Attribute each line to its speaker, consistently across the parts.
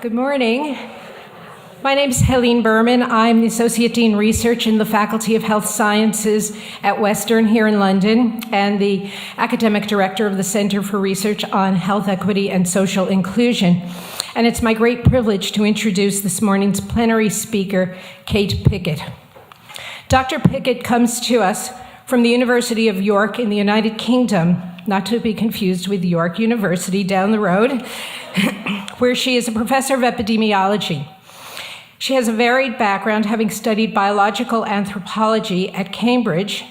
Speaker 1: Good morning. My name is Helene Berman. I'm the Associate Dean Research in the Faculty of Health Sciences at Western here in London and the Academic Director of the Center for Research on Health Equity and Social Inclusion. And it's my great privilege to introduce this morning's plenary speaker, Kate Pickett. Dr. Pickett comes to us from the University of York in the United Kingdom, not to be confused with York University down the road, where she is a professor of epidemiology. She has a varied background, having studied biological anthropology at Cambridge,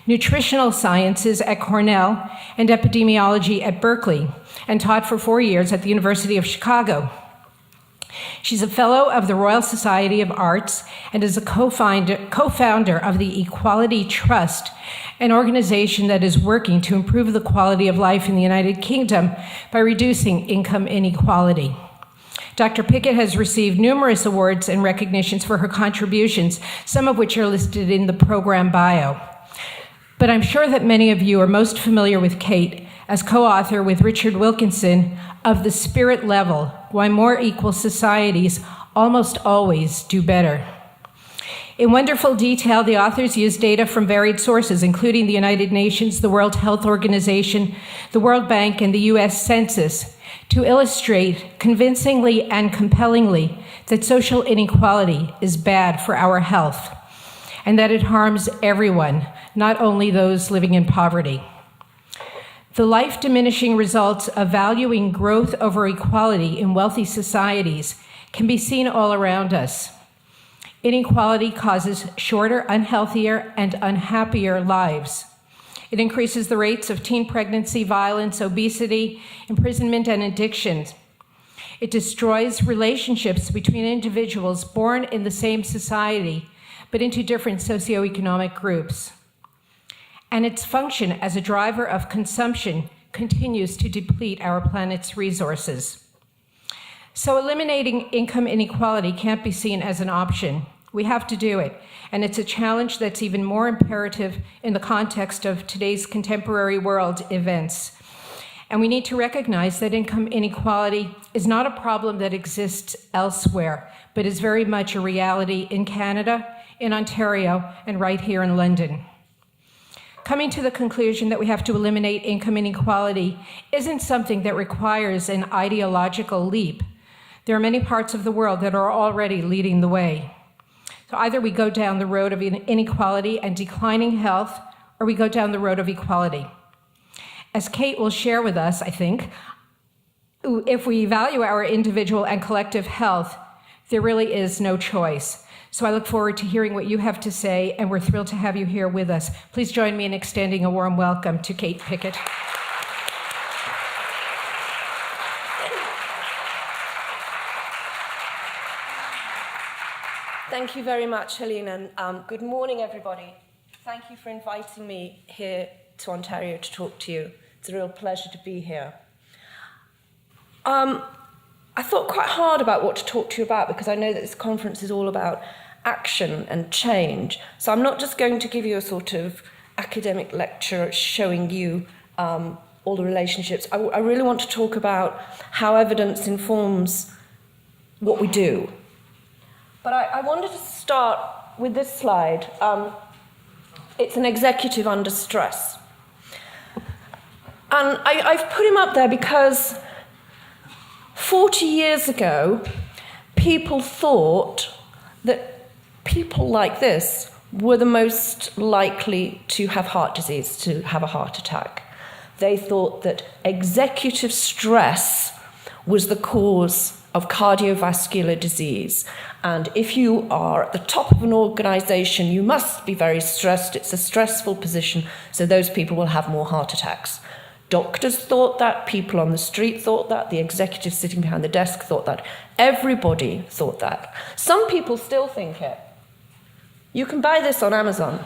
Speaker 1: nutritional sciences at Cornell, and epidemiology at Berkeley, and taught for 4 years at the University of Chicago. She's a fellow of the Royal Society of Arts and is a co-founder of the Equality Trust, an organization that is working to improve the quality of life in the United Kingdom by reducing income inequality. Dr. Pickett has received numerous awards and recognitions for her contributions, some of which are listed in the program bio. But I'm sure that many of you are most familiar with Kate as co-author with Richard Wilkinson of The Spirit Level: Why More Equal Societies Almost Always Do Better. In wonderful detail, the authors use data from varied sources, including the United Nations, the World Health Organization, the World Bank, and the US Census, to illustrate convincingly and compellingly that social inequality is bad for our health and that it harms everyone, not only those living in poverty. The life-diminishing results of valuing growth over equality in wealthy societies can be seen all around us. Inequality causes shorter, unhealthier, and unhappier lives. It increases the rates of teen pregnancy, violence, obesity, imprisonment, and addictions. It destroys relationships between individuals born in the same society, but into different socioeconomic groups. And its function as a driver of consumption continues to deplete our planet's resources. So eliminating income inequality can't be seen as an option. We have to do it, and it's a challenge that's even more imperative in the context of today's contemporary world events. And we need to recognize that income inequality is not a problem that exists elsewhere, but is very much a reality in Canada, in Ontario, and right here in London. Coming to the conclusion that we have to eliminate income inequality isn't something that requires an ideological leap. There are many parts of the world that are already leading the way. So either we go down the road of inequality and declining health, or we go down the road of equality. As Kate will share with us, I think, if we value our individual and collective health, there really is no choice. So I look forward to hearing what you have to say, and we're thrilled to have you here with us. Please join me in extending a warm welcome to Kate Pickett.
Speaker 2: Thank you very much, Helene, and good morning, everybody. Thank you for inviting me here to Ontario to talk to you. It's a real pleasure to be here. I thought quite hard about what to talk to you about because I know that this conference is all about action and change. So I'm not just going to give you a sort of academic lecture showing you all the relationships. I really want to talk about how evidence informs what we do. But I wanted to start with this slide. It's an executive under stress. And I've put him up there because 40 years ago, people thought that people like this were the most likely to have heart disease, to have a heart attack. They thought that executive stress was the cause of cardiovascular disease. And if you are at the top of an organization, you must be very stressed. It's a stressful position, so those people will have more heart attacks. Doctors thought that, people on the street thought that, the executives sitting behind the desk thought that. Everybody thought that. Some people still think it. You can buy this on Amazon.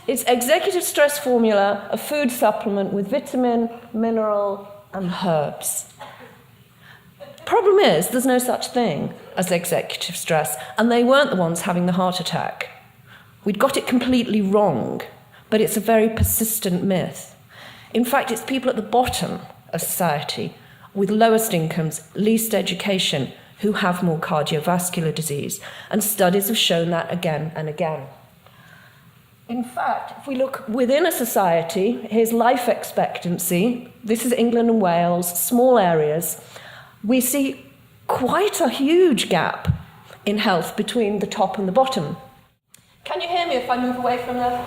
Speaker 2: It's executive stress formula, a food supplement with vitamin, mineral, and herbs. Problem is, there's no such thing as executive stress, and they weren't the ones having the heart attack. We'd got it completely wrong, but it's a very persistent myth. In fact, it's people at the bottom of society with lowest incomes, least education, who have more cardiovascular disease. And studies have shown that again and again. In fact, if we look within a society, here's life expectancy. This is England and Wales, small areas. We see quite a huge gap in health between the top and the bottom. Can you hear me if I move away from the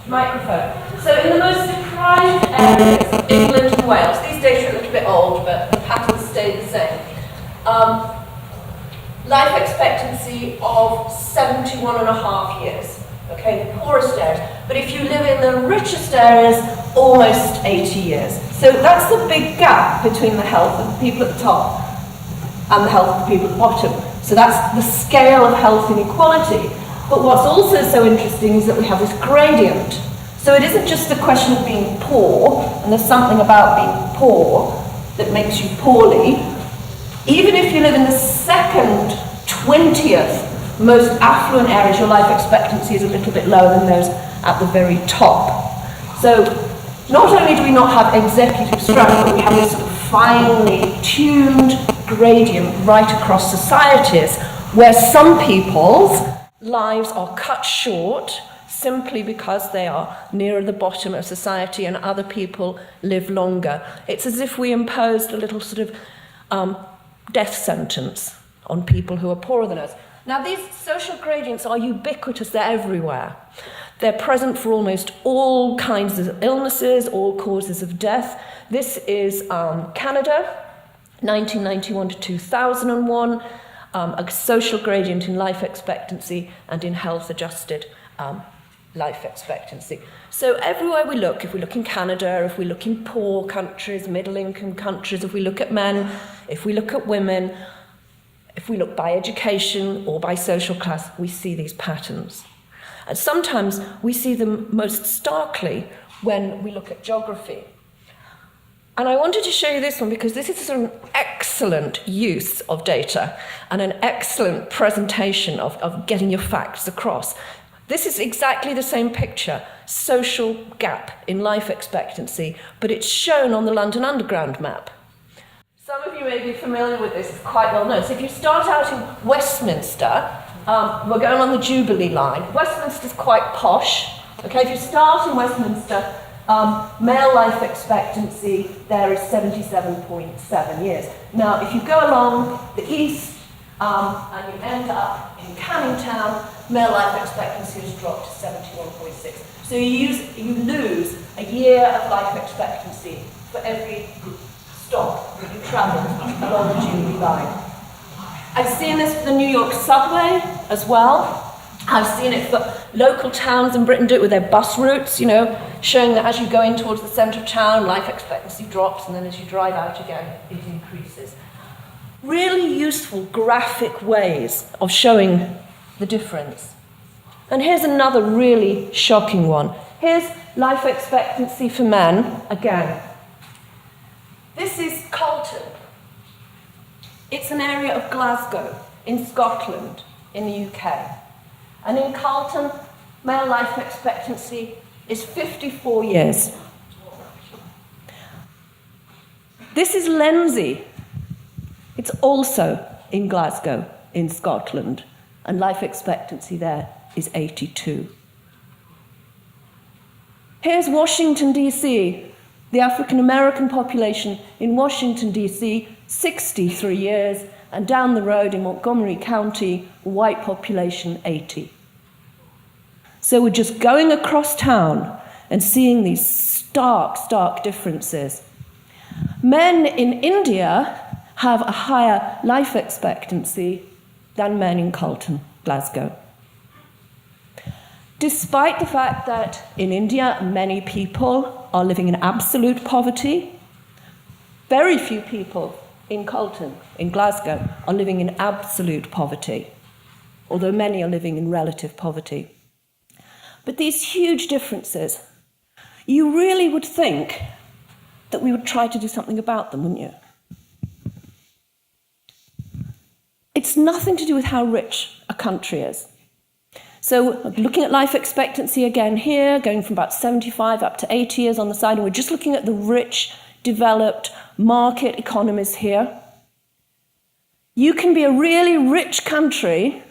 Speaker 2: microphone? So in the most deprived areas of England and Wales, these data are a little bit old, but the patterns stay the same. Life expectancy of 71 and a half years. Okay, the poorest areas. But if you live in the richest areas, almost 80 years. So that's the big gap between the health of the people at the top and the health of the people at the bottom. So that's the scale of health inequality. But what's also so interesting is that we have this gradient. So it isn't just a question of being poor, and there's something about being poor that makes you poorly. Even if you live in the second 20th most affluent areas, your life expectancy is a little bit lower than those at the very top. So not only do we not have executive structure, but we have this sort of finely tuned gradient right across societies, where some people's lives are cut short simply because they are nearer the bottom of society and other people live longer. It's as if we imposed a little sort of death sentence on people who are poorer than us. Now, these social gradients are ubiquitous, they're everywhere. They're present for almost all kinds of illnesses, all causes of death. This is Canada, 1991 to 2001, a social gradient in life expectancy and in health-adjusted life expectancy. So everywhere we look, if we look in Canada, if we look in poor countries, middle-income countries, if we look at men, if we look at women, if we look by education or by social class, we see these patterns. And sometimes we see them most starkly when we look at geography. And I wanted to show you this one because this is an excellent use of data and an excellent presentation of getting your facts across. This is exactly the same picture, social gap in life expectancy, but it's shown on the London Underground map. Some of you may be familiar with this, it's quite well known. So if you start out in Westminster, we're going on the Jubilee line. Westminster's quite posh. Okay, if you start in Westminster, male life expectancy there is 77.7 years. Now, if you go along the east and you end up in Canning Town, male life expectancy has dropped to 71.6. So you lose a year of life expectancy for every stop that you travel along the Jubilee line. I've seen this for the New York subway as well. I've seen it for local towns in Britain do it with their bus routes, you know, showing that as you go in towards the centre of town, life expectancy drops, and then as you drive out again, it increases. Really useful graphic ways of showing the difference. And here's another really shocking one. Here's life expectancy for men, again. This is Colton. It's an area of Glasgow, in Scotland, in the UK. And in Colton, male life expectancy is 54 years. This is Lenzie. It's also in Glasgow, in Scotland, and life expectancy there is 82. Here's Washington, D.C., the African American population in Washington, D.C., 63 years, and down the road in Montgomery County, white population, 80. So we're just going across town and seeing these stark differences. Men in India have a higher life expectancy than men in Colton, Glasgow. Despite the fact that in India many people are living in absolute poverty, very few people in Colton, in Glasgow, are living in absolute poverty, although many are living in relative poverty. But these huge differences, you really would think that we would try to do something about them, wouldn't you? It's nothing to do with how rich a country is. So looking at life expectancy again here, going from about 75 up to 80 years on the side, and we're just looking at the rich developed market economies here. You can be a really rich country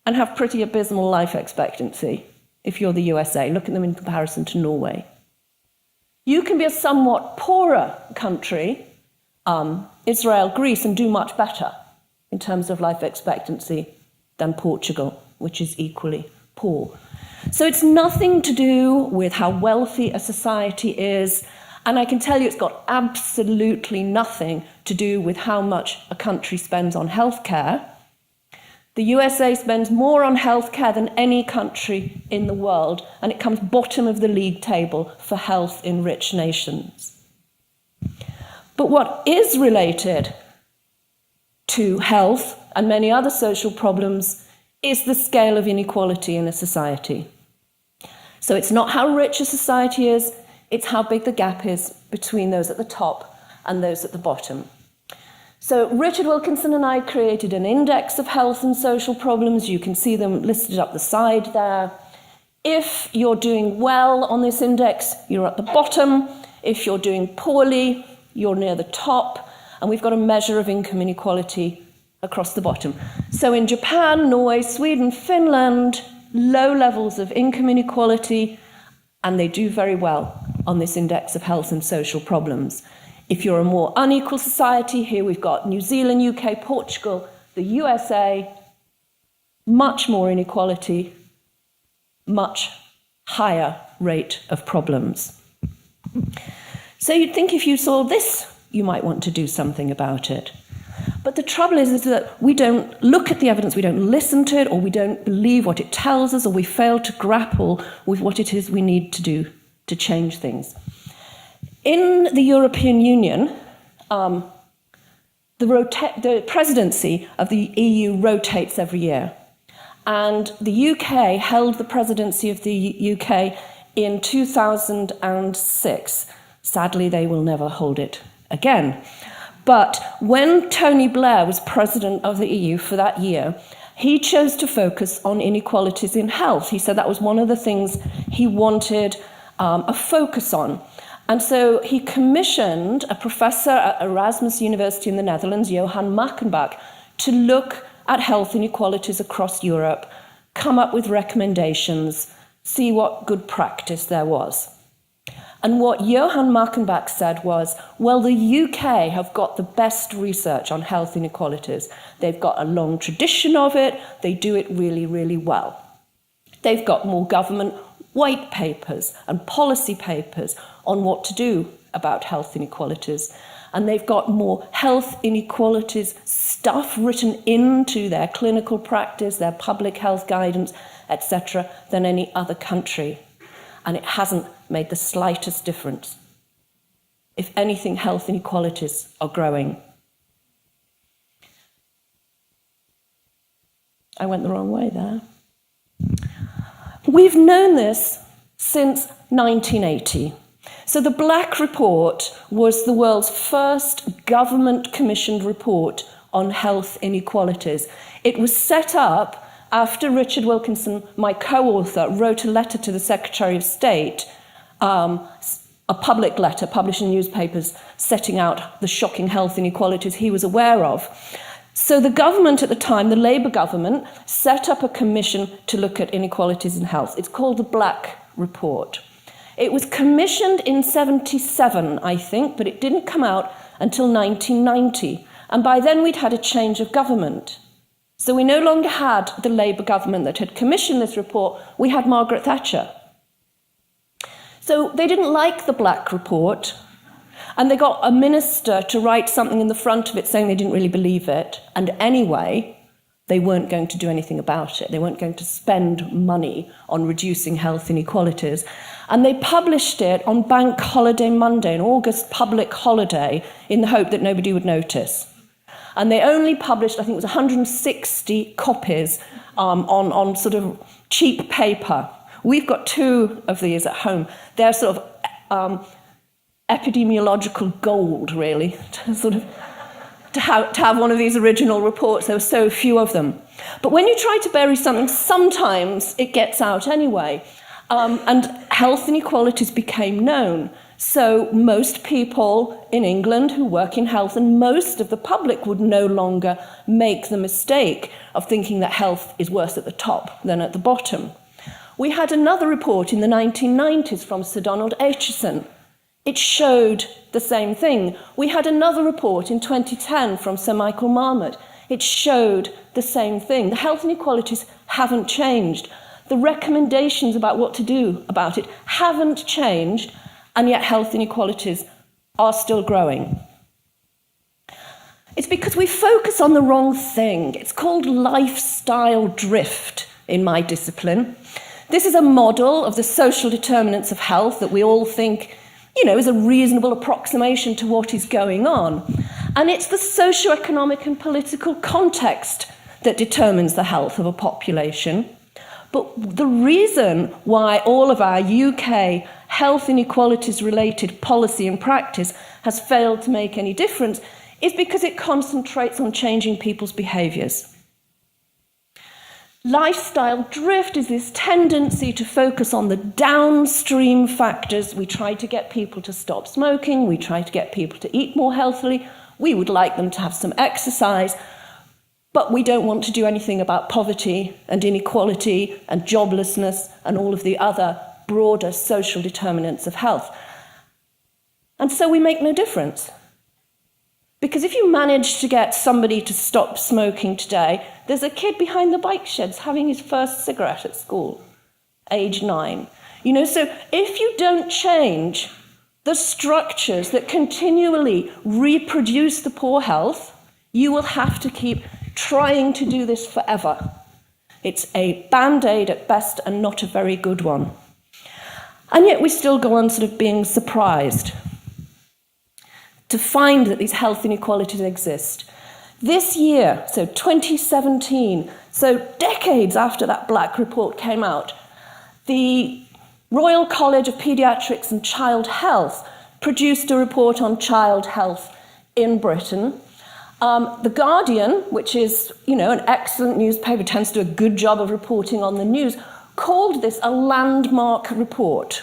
Speaker 2: and have pretty abysmal life expectancy if you're the USA. Look at them in comparison to Norway. You can be a somewhat poorer country, Israel, Greece, and do much better in terms of life expectancy than Portugal, which is equally poor. So it's nothing to do with how wealthy a society is, and I can tell you it's got absolutely nothing to do with how much a country spends on healthcare. The USA spends more on healthcare than any country in the world, and it comes bottom of the league table for health in rich nations. But what is related to health and many other social problems is the scale of inequality in a society. So it's not how rich a society is, it's how big the gap is between those at the top and those at the bottom. So Richard Wilkinson and I created an index of health and social problems. You can see them listed up the side there. If you're doing well on this index, you're at the bottom. If you're doing poorly, you're near the top. And we've got a measure of income inequality across the bottom. So in Japan, Norway, Sweden, Finland, low levels of income inequality, and they do very well on this index of health and social problems. If you're a more unequal society, here we've got New Zealand, UK, Portugal, the USA, much more inequality, much higher rate of problems. So you'd think if you saw this, you might want to do something about it. But the trouble is that we don't look at the evidence, we don't listen to it, or we don't believe what it tells us, or we fail to grapple with what it is we need to do to change things. In the European Union, the presidency of the EU rotates every year. And the UK held the presidency of the UK in 2006. Sadly, they will never hold it again. But when Tony Blair was president of the EU for that year, he chose to focus on inequalities in health. He said that was one of the things he wanted a focus on. And so he commissioned a professor at Erasmus University in the Netherlands, Johan Mackenbach, to look at health inequalities across Europe, come up with recommendations, see what good practice there was. And what Johan Mackenbach said was, well, the UK have got the best research on health inequalities. They've got a long tradition of it. They do it really, really well. They've got more government white papers and policy papers on what to do about health inequalities. And they've got more health inequalities stuff written into their clinical practice, their public health guidance, etc., than any other country. And it hasn't made the slightest difference. If anything, health inequalities are growing. I went the wrong way there. We've known this since 1980. So the Black Report was the world's first government-commissioned report on health inequalities. It was set up after Richard Wilkinson, my co-author, wrote a letter to the Secretary of State, a public letter published in newspapers setting out the shocking health inequalities he was aware of. So the government at the time, the Labour government, set up a commission to look at inequalities in health. It's called the Black Report. It was commissioned in 1977, I think, but it didn't come out until 1990. And by then we'd had a change of government. So we no longer had the Labour government that had commissioned this report, we had Margaret Thatcher. So they didn't like the Black Report, and they got a minister to write something in the front of it saying they didn't really believe it, and anyway, they weren't going to do anything about it. They weren't going to spend money on reducing health inequalities. And they published it on Bank Holiday Monday, an August public holiday, in the hope that nobody would notice. And they only published, I think it was 160 copies on sort of cheap paper. We've got 2 of these at home. They're sort of epidemiological gold, really, to have one of these original reports. There were so few of them. But when you try to bury something, sometimes it gets out anyway. And health inequalities became known. So most people in England who work in health and most of the public would no longer make the mistake of thinking that health is worse at the top than at the bottom. We had another report in the 1990s from Sir Donald Aitchison. It showed the same thing. We had another report in 2010 from Sir Michael Marmot. It showed the same thing. The health inequalities haven't changed. The recommendations about what to do about it haven't changed, and yet health inequalities are still growing. It's because we focus on the wrong thing. It's called lifestyle drift in my discipline. This is a model of the social determinants of health that we all think, is a reasonable approximation to what is going on. And it's the socio-economic and political context that determines the health of a population. But the reason why all of our UK health inequalities related policy and practice has failed to make any difference is because it concentrates on changing people's behaviours. Lifestyle drift is this tendency to focus on the downstream factors. We try to get people to stop smoking, we try to get people to eat more healthily, we would like them to have some exercise, but we don't want to do anything about poverty and inequality and joblessness and all of the other broader social determinants of health. And so we make no difference. Because if you manage to get somebody to stop smoking today, there's a kid behind the bike sheds having his first cigarette at school, age 9. So if you don't change the structures that continually reproduce the poor health, you will have to keep trying to do this forever. It's a band-aid at best and not a very good one. And yet we still go on sort of being surprised to find that these health inequalities exist. This year, so 2017, so decades after that Black Report came out, the Royal College of Paediatrics and Child Health produced a report on child health in Britain. The Guardian, which is, an excellent newspaper, tends to do a good job of reporting on the news, called this a landmark report.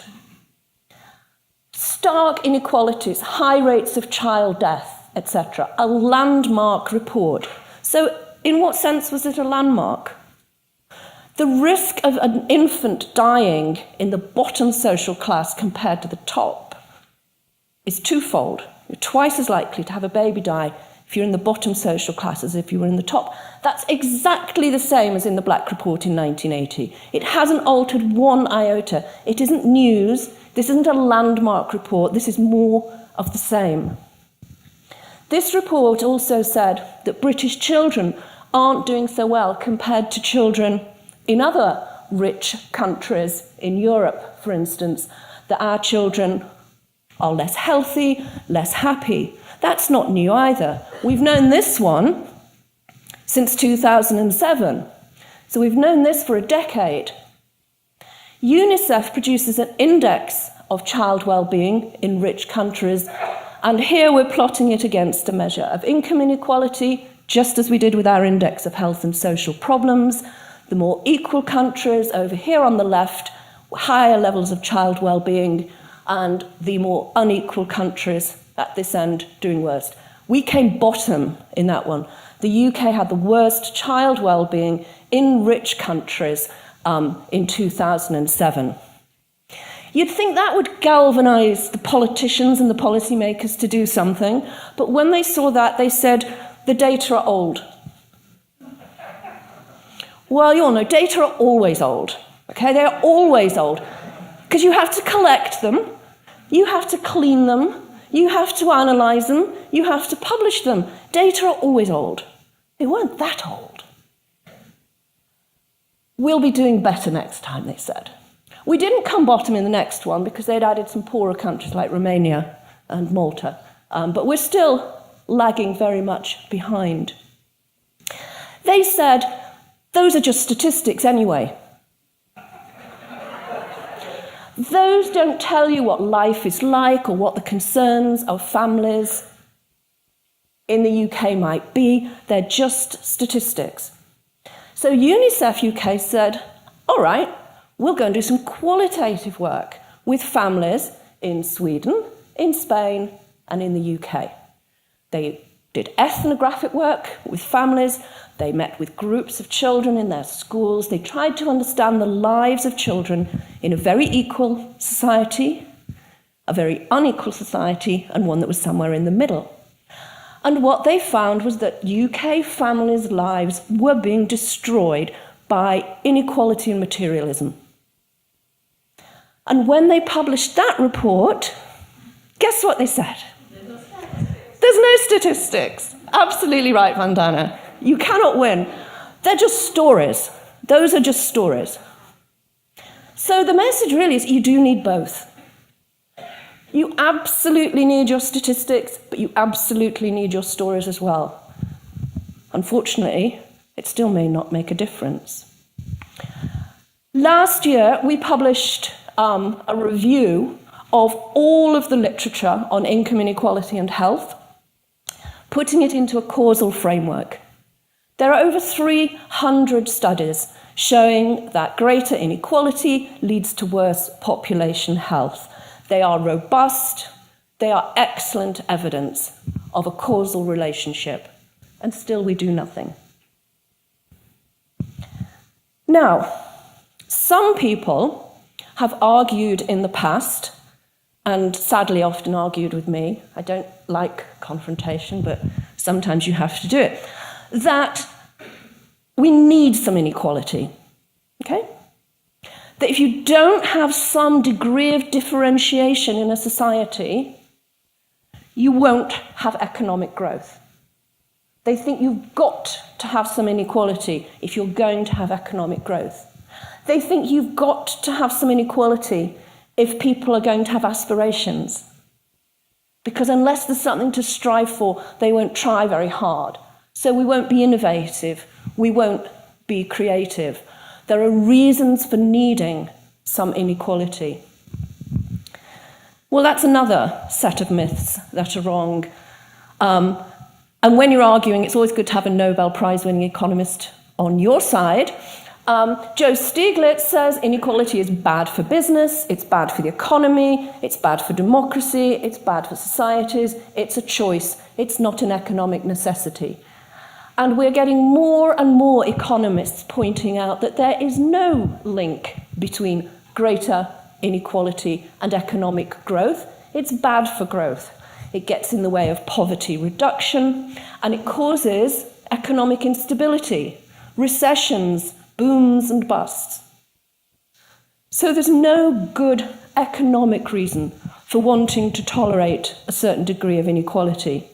Speaker 2: Stark inequalities, high rates of child death, etc. A landmark report. So in what sense was it a landmark? The risk of an infant dying in the bottom social class compared to the top is twofold. You're twice as likely to have a baby die if you're in the bottom social class as if you were in the top. That's exactly the same as in the Black Report in 1980. It hasn't altered one iota. It isn't news. This isn't a landmark report. This is more of the same. This report also said that British children aren't doing so well compared to children in other rich countries in Europe, for instance, that our children are less healthy, less happy. That's not new either. We've known this one since 2007. So we've known this for a decade. UNICEF produces an index of child well-being in rich countries, and here we're plotting it against a measure of income inequality, just as we did with our index of health and social problems. The more equal countries over here on the left, higher levels of child well-being, and the more unequal countries at this end doing worst. We came bottom in that one. The UK had the worst child well-being in rich countries in 2007. You'd think that would galvanise the politicians and the policymakers to do something, but when they saw that, they said, the data are old. Well, you all know, data are always old, okay? They're always old, because you have to collect them, you have to clean them, you have to analyse them, you have to publish them. Data are always old. They weren't that old. We'll be doing better next time, they said. We didn't come bottom in the next one because they'd added some poorer countries like Romania and Malta, but we're still lagging very much behind. They said, those are just statistics anyway. Those don't tell you what life is like or what the concerns of families in the UK might be. They're just statistics. So UNICEF UK said, all right, we'll go and do some qualitative work with families in Sweden, in Spain, and in the UK. They did ethnographic work with families. They met with groups of children in their schools. They tried to understand the lives of children in a very equal society, a very unequal society, and one that was somewhere in the middle. And what they found was that UK families' lives were being destroyed by inequality and materialism. And when they published that report, guess what they said? There's no statistics. Absolutely right, Vandana. You cannot win. They're just stories. Those are just stories. So the message really is you do need both. You absolutely need your statistics, but you absolutely need your stories as well. Unfortunately, it still may not make a difference. Last year, we published a review of all of the literature on income inequality and health, putting it into a causal framework. There are over 300 studies showing that greater inequality leads to worse population health. They are robust, they are excellent evidence of a causal relationship, and still we do nothing. Now, some people have argued in the past, and sadly often argued with me, I don't like confrontation, but sometimes you have to do it, that we need some inequality, okay? That if you don't have some degree of differentiation in a society, you won't have economic growth. They think you've got to have some inequality if you're going to have economic growth. They think you've got to have some inequality if people are going to have aspirations. Because unless there's something to strive for, they won't try very hard. So we won't be innovative, we won't be creative. There are reasons for needing some inequality. Well, that's another set of myths that are wrong. And when you're arguing, it's always good to have a Nobel Prize-winning economist on your side. Joe Stiglitz says inequality is bad for business, it's bad for the economy, it's bad for democracy, it's bad for societies, it's a choice, it's not an economic necessity. And we're getting more and more economists pointing out that there is no link between greater inequality and economic growth. It's bad for growth. It gets in the way of poverty reduction, and it causes economic instability, recessions, booms and busts. So there's no good economic reason for wanting to tolerate a certain degree of inequality.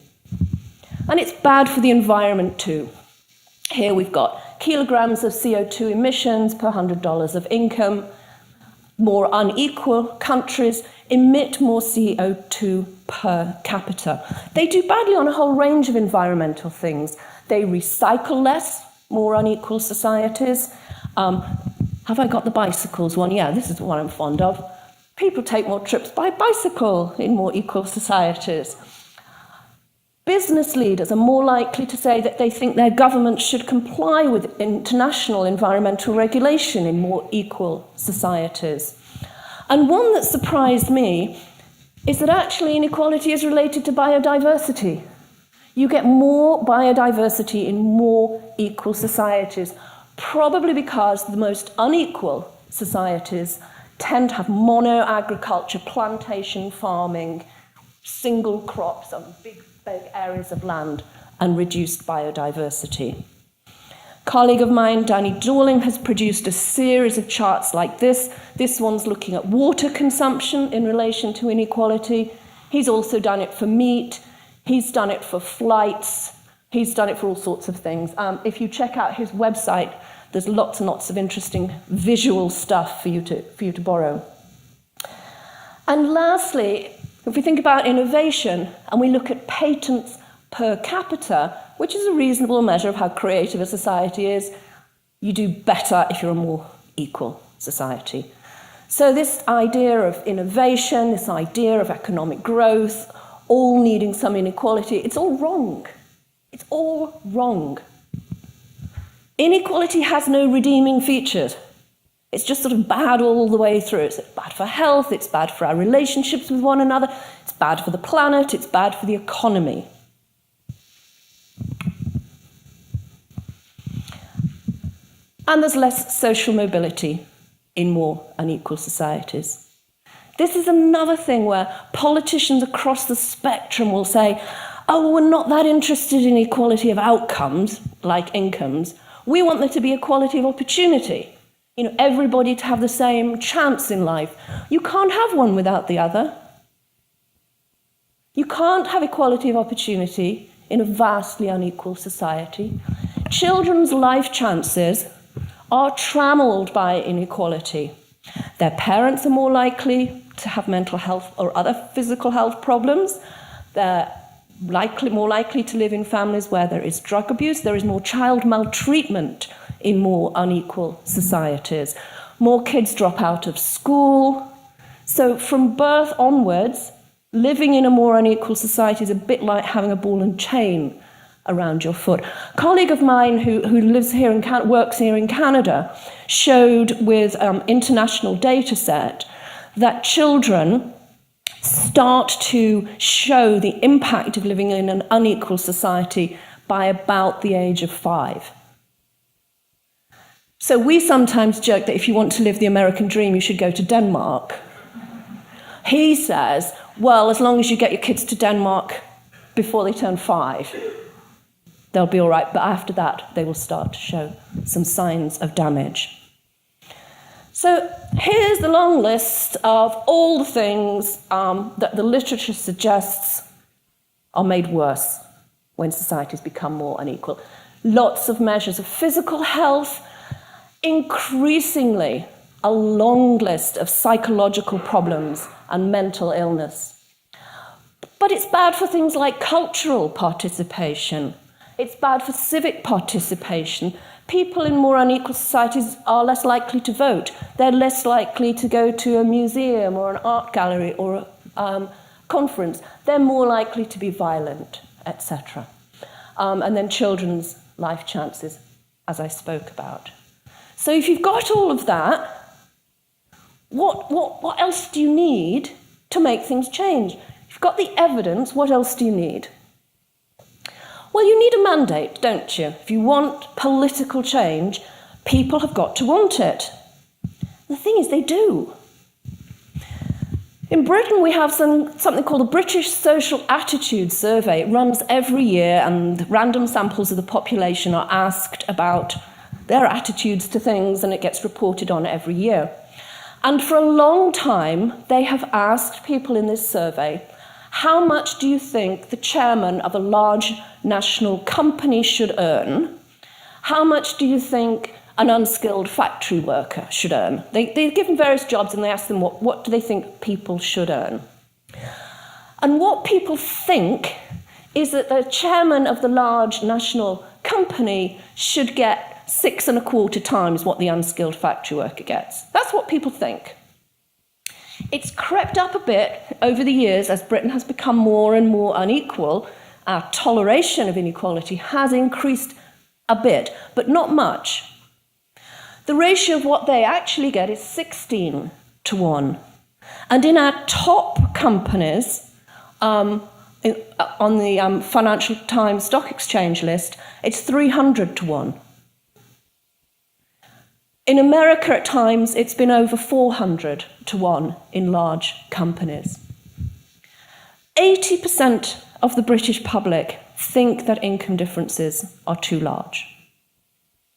Speaker 2: And it's bad for the environment too. Here we've got kilograms of CO2 emissions per $100 of income. More unequal countries emit more CO2 per capita. They do badly on a whole range of environmental things. They recycle less, more unequal societies. Have I got the bicycles one? Yeah, this is what I'm fond of. People take more trips by bicycle in more equal societies. Business leaders are more likely to say that they think their government should comply with international environmental regulation in more equal societies. And one that surprised me is that actually inequality is related to biodiversity. You get more biodiversity in more equal societies, probably because the most unequal societies tend to have mono-agriculture, plantation farming, single crops on big areas of land, and reduced biodiversity. A colleague of mine, Danny Dorling, has produced a series of charts like this. This one's looking at water consumption in relation to inequality. He's also done it for meat. He's done it for flights. He's done it for all sorts of things. If you check out his website, there's lots and lots of interesting visual stuff for you to borrow. And lastly, if we think about innovation and we look at patents per capita, which is a reasonable measure of how creative a society is, you do better if you're a more equal society. So this idea of innovation, this idea of economic growth, all needing some inequality, it's all wrong. It's all wrong. Inequality has no redeeming features. It's just sort of bad all the way through. It's bad for health, it's bad for our relationships with one another, it's bad for the planet, it's bad for the economy. And there's less social mobility in more unequal societies. This is another thing where politicians across the spectrum will say, oh, we're not that interested in equality of outcomes, like incomes. We want there to be equality of opportunity. You know, everybody to have the same chance in life. You can't have one without the other. You can't have equality of opportunity in a vastly unequal society. Children's life chances are trammelled by inequality. Their parents are more likely to have mental health or other physical health problems. They're more likely to live in families where there is drug abuse. There is more child maltreatment in more unequal societies. More kids drop out of school. So from birth onwards, living in a more unequal society is a bit like having a ball and chain around your foot. A colleague of mine who lives here and works here in Canada showed with international data set that children start to show the impact of living in an unequal society by about the age of 5. So we sometimes joke that if you want to live the American dream, you should go to Denmark. He says, well, as long as you get your kids to Denmark before they turn 5, they'll be all right, but after that, they will start to show some signs of damage. So here's the long list of all the things that the literature suggests are made worse when societies become more unequal. Lots of measures of physical health, increasingly a long list of psychological problems and mental illness. But it's bad for things like cultural participation. It's bad for civic participation. People in more unequal societies are less likely to vote. They're less likely to go to a museum or an art gallery or a conference. They're more likely to be violent, etc. And then children's life chances, as I spoke about. So if you've got all of that, what else do you need to make things change? If you've got the evidence, what else do you need? Well, you need a mandate, don't you? If you want political change, people have got to want it. The thing is, they do. In Britain, we have something called the British Social Attitude Survey. It runs every year, and random samples of the population are asked about their attitudes to things, and it gets reported on every year. And for a long time, they have asked people in this survey, how much do you think the chairman of a large national company should earn? How much do you think an unskilled factory worker should earn? They give them various jobs and they ask them what do they think people should earn? And what people think is that the chairman of the large national company should get 6.25 times what the unskilled factory worker gets. That's what people think. It's crept up a bit over the years as Britain has become more and more unequal. Our toleration of inequality has increased a bit, but not much. The ratio of what they actually get is 16-1. And in our top companies, on the Financial Times Stock Exchange list, it's 300-1. In America, at times, it's been over 400-1 in large companies. 80% of the British public think that income differences are too large.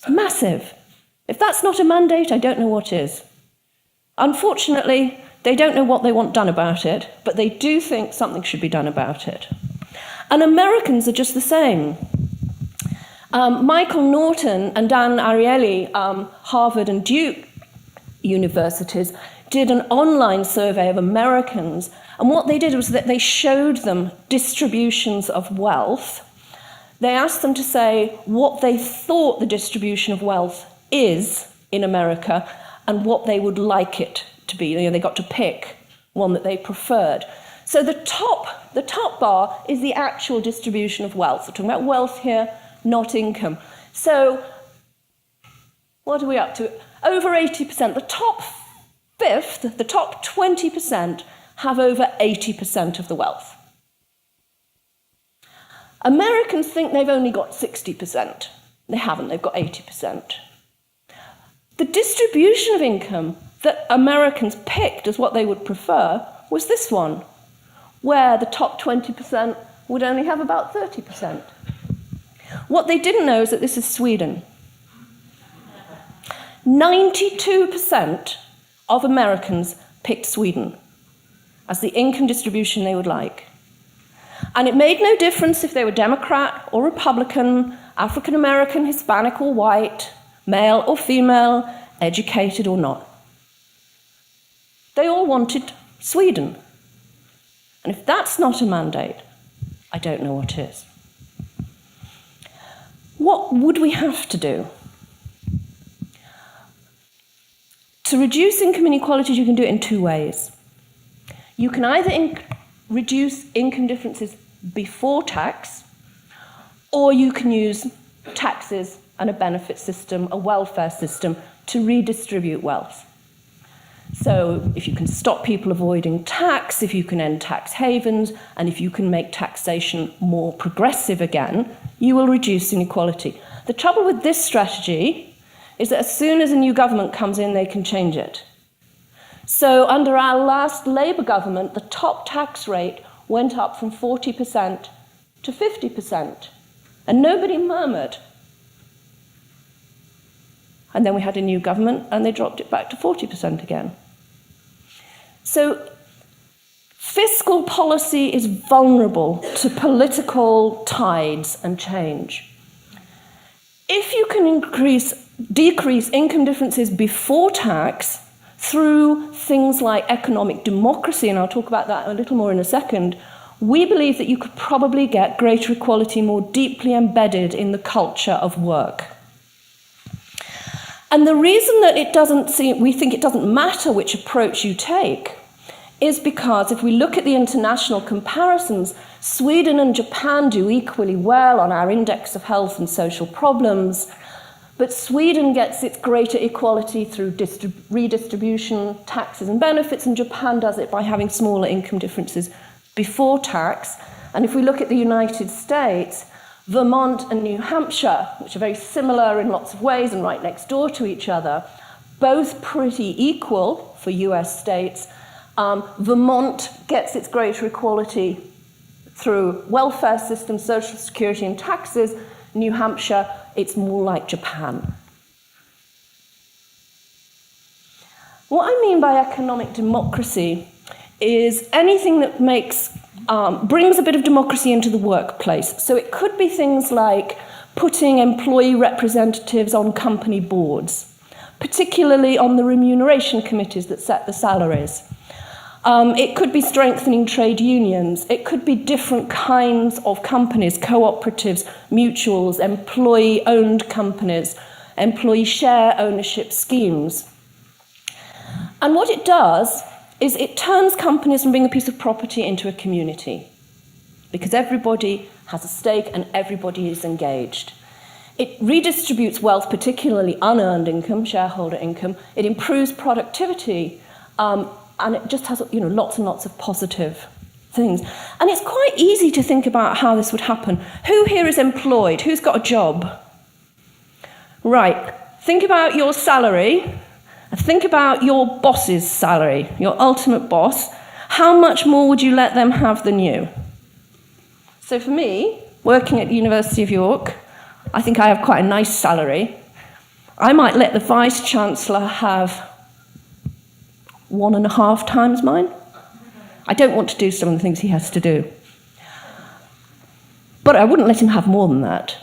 Speaker 2: It's massive. If that's not a mandate, I don't know what is. Unfortunately, they don't know what they want done about it, but they do think something should be done about it. And Americans are just the same. Michael Norton and Dan Ariely, Harvard and Duke universities, did an online survey of Americans, and what they did was that they showed them distributions of wealth. They asked them to say what they thought the distribution of wealth is in America and what they would like it to be. You know, they got to pick one that they preferred. So the top bar is the actual distribution of wealth. We're talking about wealth here, not income. So what are we up to? Over 80%. The top fifth, the top 20% have over 80% of the wealth. Americans think they've only got 60%. They haven't, they've got 80%. The distribution of income that Americans picked as what they would prefer was this one, where the top 20% would only have about 30%. What they didn't know is that this is Sweden. 92% of Americans picked Sweden as the income distribution they would like. And it made no difference if they were Democrat or Republican, African American, Hispanic or white, male or female, educated or not. They all wanted Sweden. And if that's not a mandate, I don't know what is. What would we have to do? To reduce income inequalities, you can do it in two ways. You can either reduce income differences before tax, or you can use taxes and a benefit system, a welfare system, to redistribute wealth. So if you can stop people avoiding tax, if you can end tax havens, and if you can make taxation more progressive again, you will reduce inequality. The trouble with this strategy is that as soon as a new government comes in, they can change it. So under our last Labour government, the top tax rate went up from 40% to 50%, and nobody murmured. And then we had a new government, and they dropped it back to 40% again. So fiscal policy is vulnerable to political tides and change. If you can decrease income differences before tax through things like economic democracy, and I'll talk about that a little more in a second, we believe that you could probably get greater equality more deeply embedded in the culture of work. And the reason that we think it doesn't matter which approach you take is because if we look at the international comparisons, Sweden and Japan do equally well on our index of health and social problems, but Sweden gets its greater equality through redistribution, taxes and benefits, and Japan does it by having smaller income differences before tax. And if we look at the United States, Vermont and New Hampshire, which are very similar in lots of ways and right next door to each other, both pretty equal for US states. Vermont gets its greater equality through welfare systems, social security and taxes. New Hampshire, it's more like Japan. What I mean by economic democracy is anything that brings a bit of democracy into the workplace. So it could be things like putting employee representatives on company boards, particularly on the remuneration committees that set the salaries. It could be strengthening trade unions. It could be different kinds of companies, cooperatives, mutuals, employee-owned companies, employee share ownership schemes. And what it does is it turns companies from being a piece of property into a community, because everybody has a stake and everybody is engaged. It redistributes wealth, particularly unearned income, shareholder income. It improves productivity, and it just has lots and lots of positive things. And it's quite easy to think about how this would happen. Who here is employed? Who's got a job? Right. Think about your salary. Think about your boss's salary, your ultimate boss. How much more would you let them have than you? So for me, working at the University of York, I think I have quite a nice salary. I might let the Vice-Chancellor have 1.5 times mine. I don't want to do some of the things he has to do. But I wouldn't let him have more than that.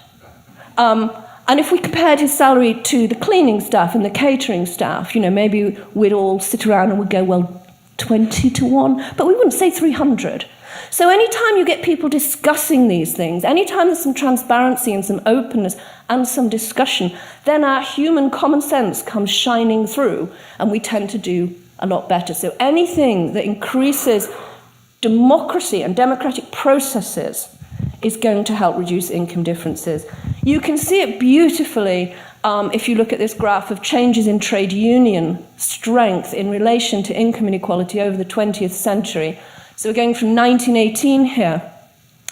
Speaker 2: And if we compared his salary to the cleaning staff and the catering staff, maybe we'd all sit around and we'd go, well, 20 to 1, but we wouldn't say 300. So anytime you get people discussing these things, anytime there's some transparency and some openness and some discussion, then our human common sense comes shining through and we tend to do a lot better. So anything that increases democracy and democratic processes is going to help reduce income differences. You can see it beautifully if you look at this graph of changes in trade union strength in relation to income inequality over the 20th century. So we're going from 1918 here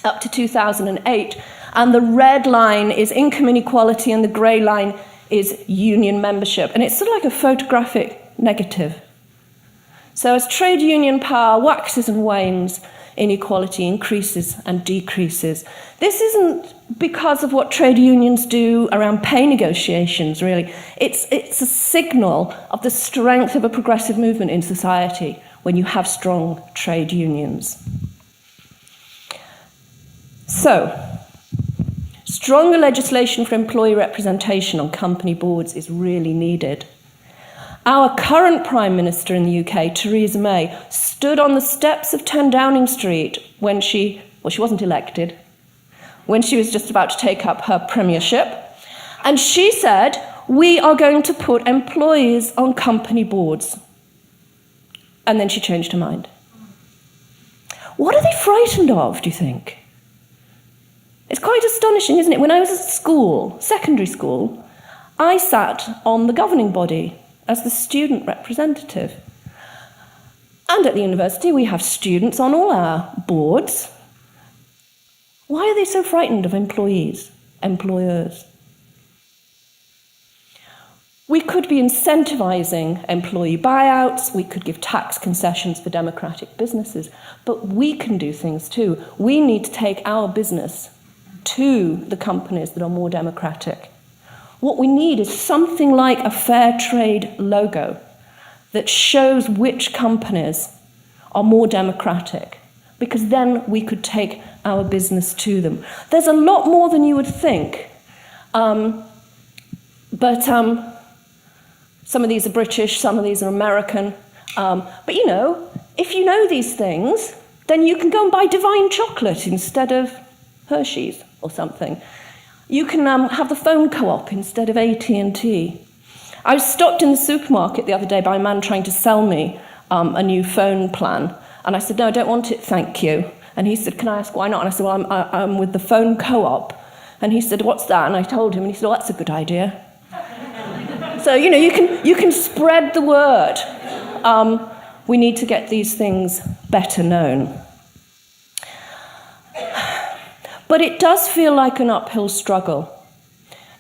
Speaker 2: up to 2008, and the red line is income inequality and the grey line is union membership. And it's sort of like a photographic negative. So as trade union power waxes and wanes, inequality increases and decreases. This isn't because of what trade unions do around pay negotiations, really. It's a signal of the strength of a progressive movement in society when you have strong trade unions. So, stronger legislation for employee representation on company boards is really needed. Our current Prime Minister in the UK, Theresa May, stood on the steps of 10 Downing Street when she wasn't elected, when she was just about to take up her premiership, and she said, "We are going to put employees on company boards." And then she changed her mind. What are they frightened of, do you think? It's quite astonishing, isn't it? When I was at school, secondary school, I sat on the governing body as the student representative. And at the university, we have students on all our boards. Why are they so frightened of employers? We could be incentivizing employee buyouts, we could give tax concessions for democratic businesses, but we can do things too. We need to take our business to the companies that are more democratic. What we need is something like a fair trade logo that shows which companies are more democratic, because then we could take our business to them. There's a lot more than you would think, but some of these are British, some of these are American. But you know, if you know these things, then you can go and buy Divine chocolate instead of Hershey's or something. You can have the phone co-op instead of AT&T. I was stopped in the supermarket the other day by a man trying to sell me a new phone plan. And I said, "No, I don't want it, thank you." And he said, "Can I ask why not?" And I said, "Well, I'm with the phone co-op." And he said, "What's that?" And I told him, and he said, "Oh, that's a good idea." So, you know, you can spread the word. We need to get these things better known. But it does feel like an uphill struggle.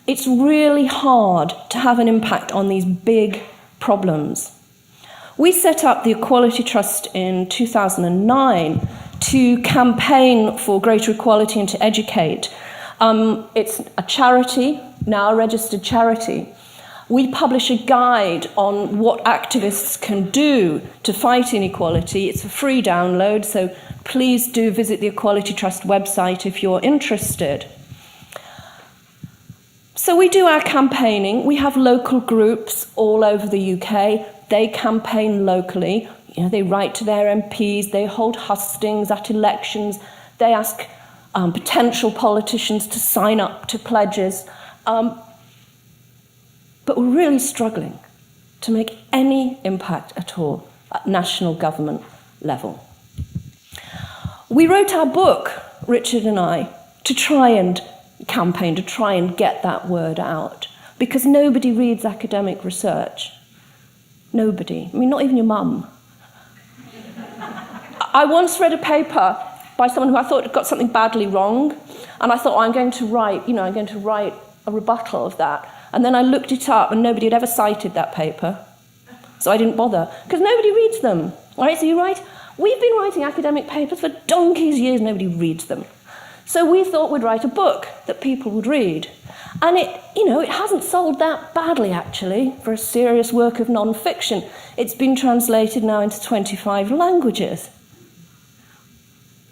Speaker 2: It's really hard to have an impact on these big problems. We set up the Equality Trust in 2009 to campaign for greater equality and to educate. It's a charity, now a registered charity. We publish a guide on what activists can do to fight inequality. It's a free download, so please do visit the Equality Trust website if you're interested. So we do our campaigning. We have local groups all over the UK. They campaign locally. You know, they write to their MPs. They hold hustings at elections. They ask potential politicians to sign up to pledges. But we're really struggling to make any impact at all at national government level. We wrote our book, Richard and I, to try and campaign, to try and get that word out, because nobody reads academic research. Nobody. I mean, not even your mum. I once read a paper by someone who I thought had got something badly wrong, and I thought, I'm going to write a rebuttal of that. And then I looked it up, and nobody had ever cited that paper. So I didn't bother, because nobody reads them. All right, so you write, we've been writing academic papers for donkey's years, nobody reads them. So we thought we'd write a book that people would read. And it hasn't sold that badly, actually, for a serious work of non-fiction. It's been translated now into 25 languages.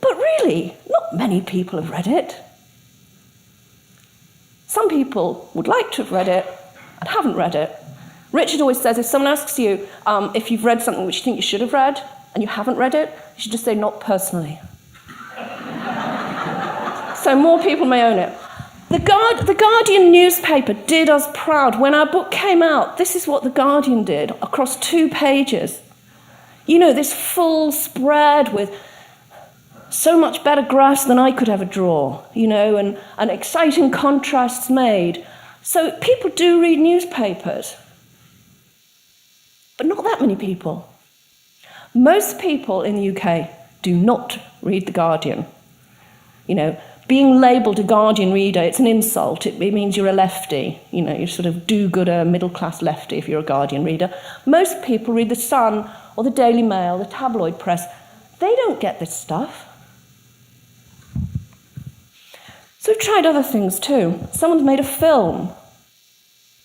Speaker 2: But really, not many people have read it. Some people would like to have read it and haven't read it. Richard always says, if someone asks you if you've read something which you think you should have read and you haven't read it, you should just say, "Not personally." So more people may own it. The Guardian newspaper did us proud. When our book came out, this is what The Guardian did across 2 pages. You know, this full spread with so much better graphs than I could ever draw, you know, and exciting contrasts made. So people do read newspapers, but not that many people. Most people in the UK do not read The Guardian. You know, being labelled a Guardian reader, it's an insult. It means you're a lefty. You know, you're sort of do-gooder, middle-class lefty if you're a Guardian reader. Most people read The Sun or the Daily Mail, the tabloid press. They don't get this stuff. So we've tried other things too. Someone's made a film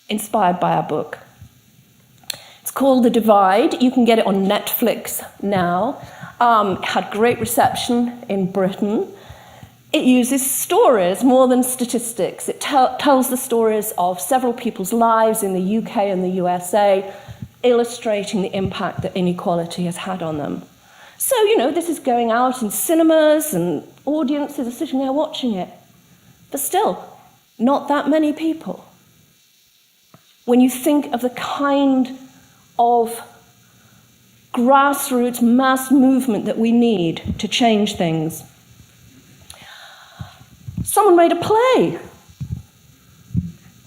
Speaker 2: inspired by our book. It's called The Divide. You can get it on Netflix now. It had great reception in Britain. It uses stories more than statistics. It tells the stories of several people's lives in the UK and the USA, illustrating the impact that inequality has had on them. So, you know, this is going out in cinemas and audiences are sitting there watching it. But still, not that many people. When you think of the kind of grassroots mass movement that we need to change things. Someone made a play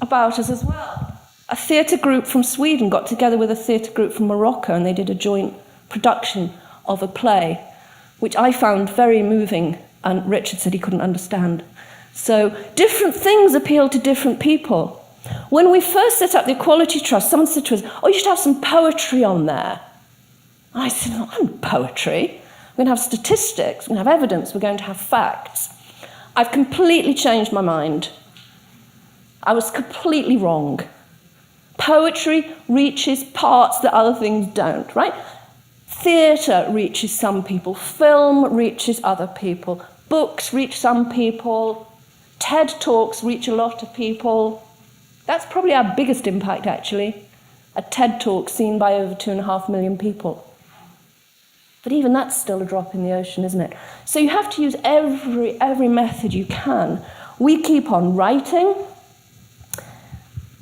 Speaker 2: about us as well. A theatre group from Sweden got together with a theatre group from Morocco and they did a joint production of a play, which I found very moving, and Richard said he couldn't understand. So different things appeal to different people. When we first set up the Equality Trust, someone said to us, "Oh, you should have some poetry on there." And I said, "No, I'm poetry. We're going to have statistics, we're going to have evidence, we're going to have facts." I've completely changed my mind. I was completely wrong. Poetry reaches parts that other things don't, right? Theatre reaches some people, film reaches other people, books reach some people, TED Talks reach a lot of people. That's probably our biggest impact, actually. A TED Talk seen by over 2.5 million people. But even that's still a drop in the ocean, isn't it? So you have to use every method you can. We keep on writing.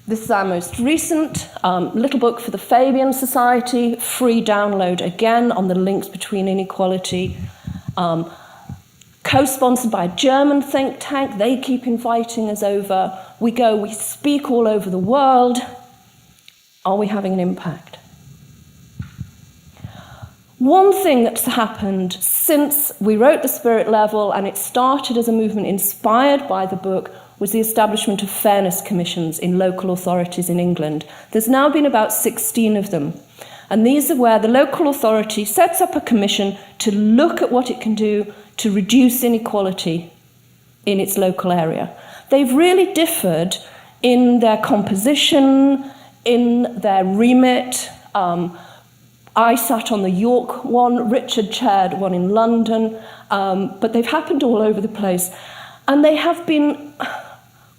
Speaker 2: This is our most recent little book for the Fabian Society, free download again on the links between inequality. Co-sponsored by a German think tank. They keep inviting us over. We speak all over the world. Are we having an impact? One thing that's happened since we wrote The Spirit Level, and it started as a movement inspired by the book, was the establishment of fairness commissions in local authorities in England. There's now been about 16 of them. And these are where the local authority sets up a commission to look at what it can do to reduce inequality in its local area. They've really differed in their composition, in their remit. I sat on the York one, Richard chaired one in London, but they've happened all over the place. And they have been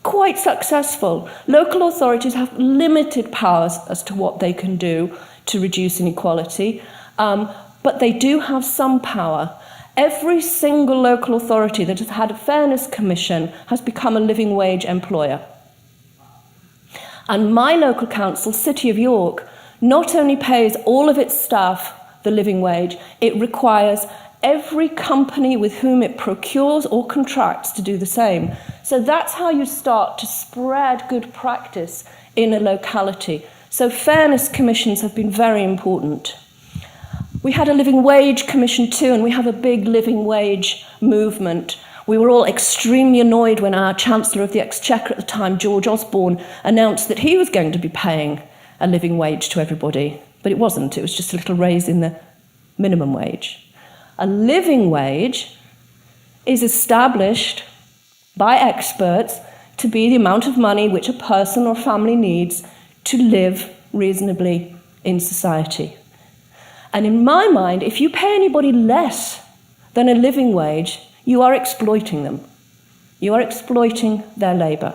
Speaker 2: quite successful. Local authorities have limited powers as to what they can do to reduce inequality, but they do have some power. Every single local authority that has had a fairness commission has become a living wage employer. And my local council, City of York, not only pays all of its staff the living wage, it requires every company with whom it procures or contracts to do the same. So that's how you start to spread good practice in a locality. So fairness commissions have been very important. We had a living wage commission too, and we have a big living wage movement. We were all extremely annoyed when our Chancellor of the Exchequer at the time, George Osborne, announced that he was going to be paying a living wage to everybody. But it wasn't. It was just a little raise in the minimum wage. A living wage is established by experts to be the amount of money which a person or family needs to live reasonably in society. And in my mind, if you pay anybody less than a living wage, you are exploiting them. You are exploiting their labour.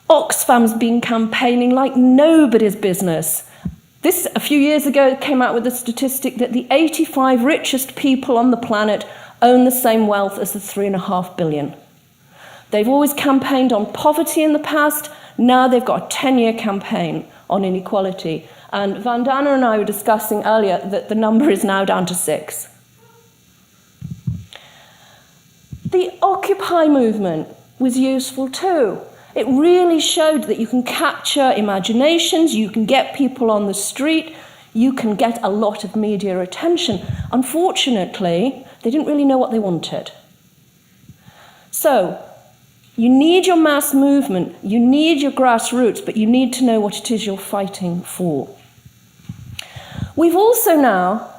Speaker 2: Oxfam's been campaigning like nobody's business. This, a few years ago, came out with a statistic that the 85 richest people on the planet own the same wealth as the 3.5 billion. They've always campaigned on poverty in the past. Now they've got a 10-year campaign on inequality. And Vandana and I were discussing earlier that the number is now down to 6. The Occupy movement was useful too. It really showed that you can capture imaginations, you can get people on the street, you can get a lot of media attention. Unfortunately, they didn't really know what they wanted. So, you need your mass movement, you need your grassroots, but you need to know what it is you're fighting for. We've also now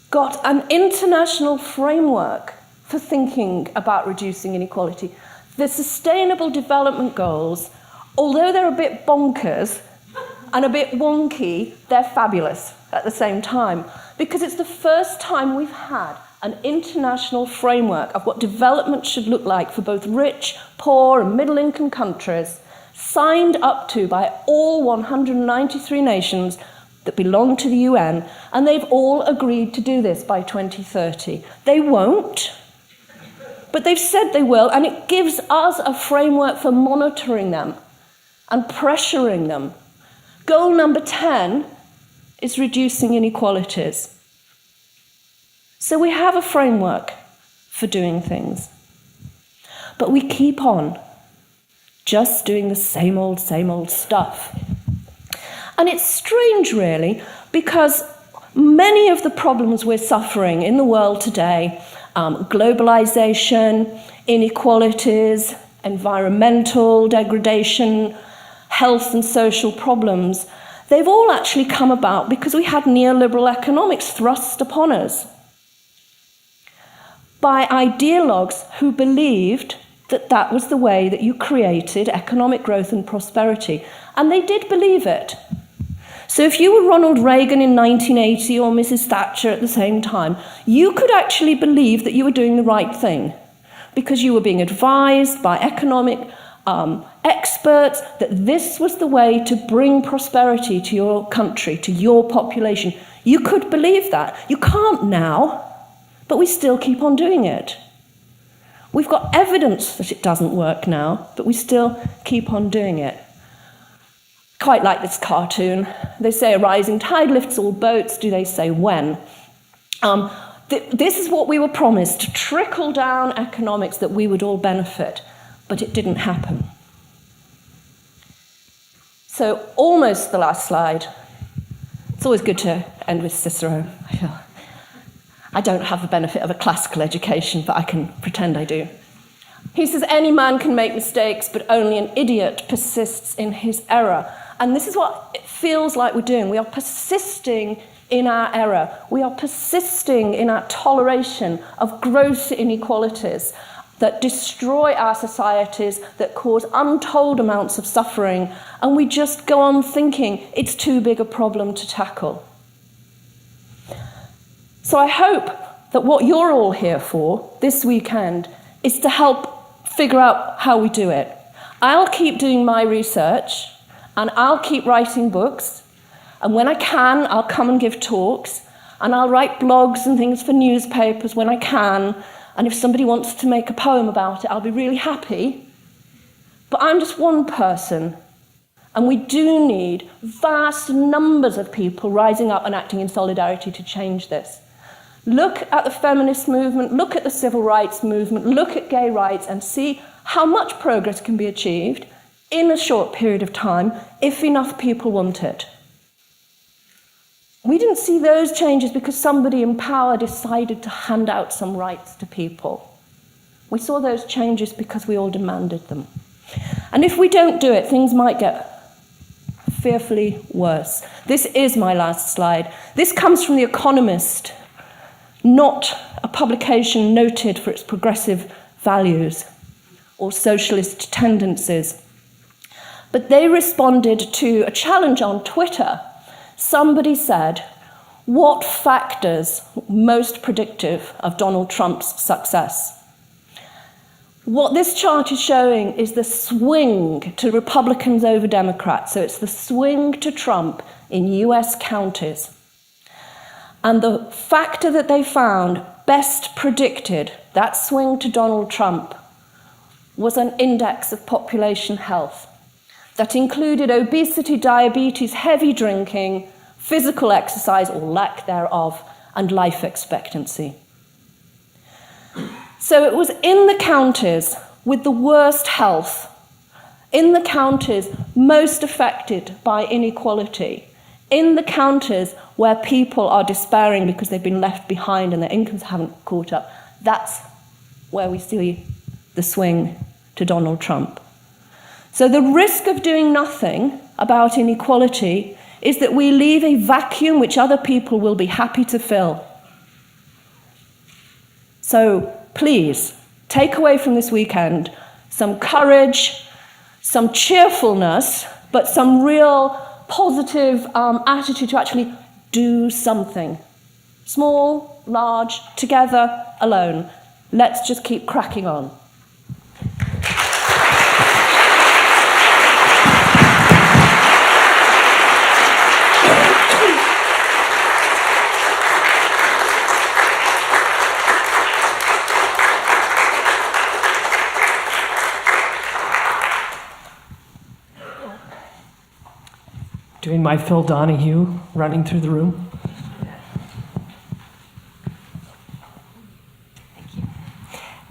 Speaker 2: got an international framework for thinking about reducing inequality. The Sustainable Development Goals, although they're a bit bonkers and a bit wonky, they're fabulous at the same time, because it's the first time we've had an international framework of what development should look like for both rich, poor, and middle-income countries, signed up to by all 193 nations that belong to the UN, and they've all agreed to do this by 2030. They won't, but they've said they will, and it gives us a framework for monitoring them and pressuring them. Goal number 10 is reducing inequalities. So we have a framework for doing things. But we keep on just doing the same old stuff. And it's strange, really, because many of the problems we're suffering in the world today, globalization, inequalities, environmental degradation, health and social problems, they've all actually come about because we had neoliberal economics thrust upon us by ideologues who believed that that was the way that you created economic growth and prosperity. And they did believe it. So if you were Ronald Reagan in 1980 or Mrs. Thatcher at the same time, you could actually believe that you were doing the right thing because you were being advised by economic experts that this was the way to bring prosperity to your country, to your population. You could believe that. You can't now. But we still keep on doing it. We've got evidence that it doesn't work now, but we still keep on doing it. Quite like this cartoon. They say a rising tide lifts all boats. Do they say when? This is what we were promised, to trickle down economics that we would all benefit, but it didn't happen. So almost the last slide. It's always good to end with Cicero, I feel. I don't have the benefit of a classical education, but I can pretend I do. He says, any man can make mistakes, but only an idiot persists in his error. And this is what it feels like we're doing. We are persisting in our error. We are persisting in our toleration of gross inequalities that destroy our societies, that cause untold amounts of suffering. And we just go on thinking it's too big a problem to tackle. So I hope that what you're all here for this weekend is to help figure out how we do it. I'll keep doing my research, and I'll keep writing books, and when I can, I'll come and give talks, and I'll write blogs and things for newspapers when I can, and if somebody wants to make a poem about it, I'll be really happy. But I'm just one person, and we do need vast numbers of people rising up and acting in solidarity to change this. Look at the feminist movement, look at the civil rights movement, look at gay rights, and see how much progress can be achieved in a short period of time if enough people want it. We didn't see those changes because somebody in power decided to hand out some rights to people. We saw those changes because we all demanded them. And if we don't do it, things might get fearfully worse. This is my last slide. This comes from The Economist, not a publication noted for its progressive values or socialist tendencies. But they responded to a challenge on Twitter. Somebody said, what factors most predictive of Donald Trump's success? What this chart is showing is the swing to Republicans over Democrats. So it's the swing to Trump in US counties. And the factor that they found best predicted that swing to Donald Trump was an index of population health that included obesity, diabetes, heavy drinking, physical exercise or lack thereof, and life expectancy. So it was in the counties with the worst health in the counties most affected by inequality, in the counties where people are despairing because they've been left behind and their incomes haven't caught up, that's where we see the swing to Donald Trump. So the risk of doing nothing about inequality is that we leave a vacuum which other people will be happy to fill. So please, take away from this weekend some courage, some cheerfulness, but some real positive attitude to actually do something. Small, large, together, alone. Let's just keep cracking on.
Speaker 3: Doing my Phil Donahue, running through the room.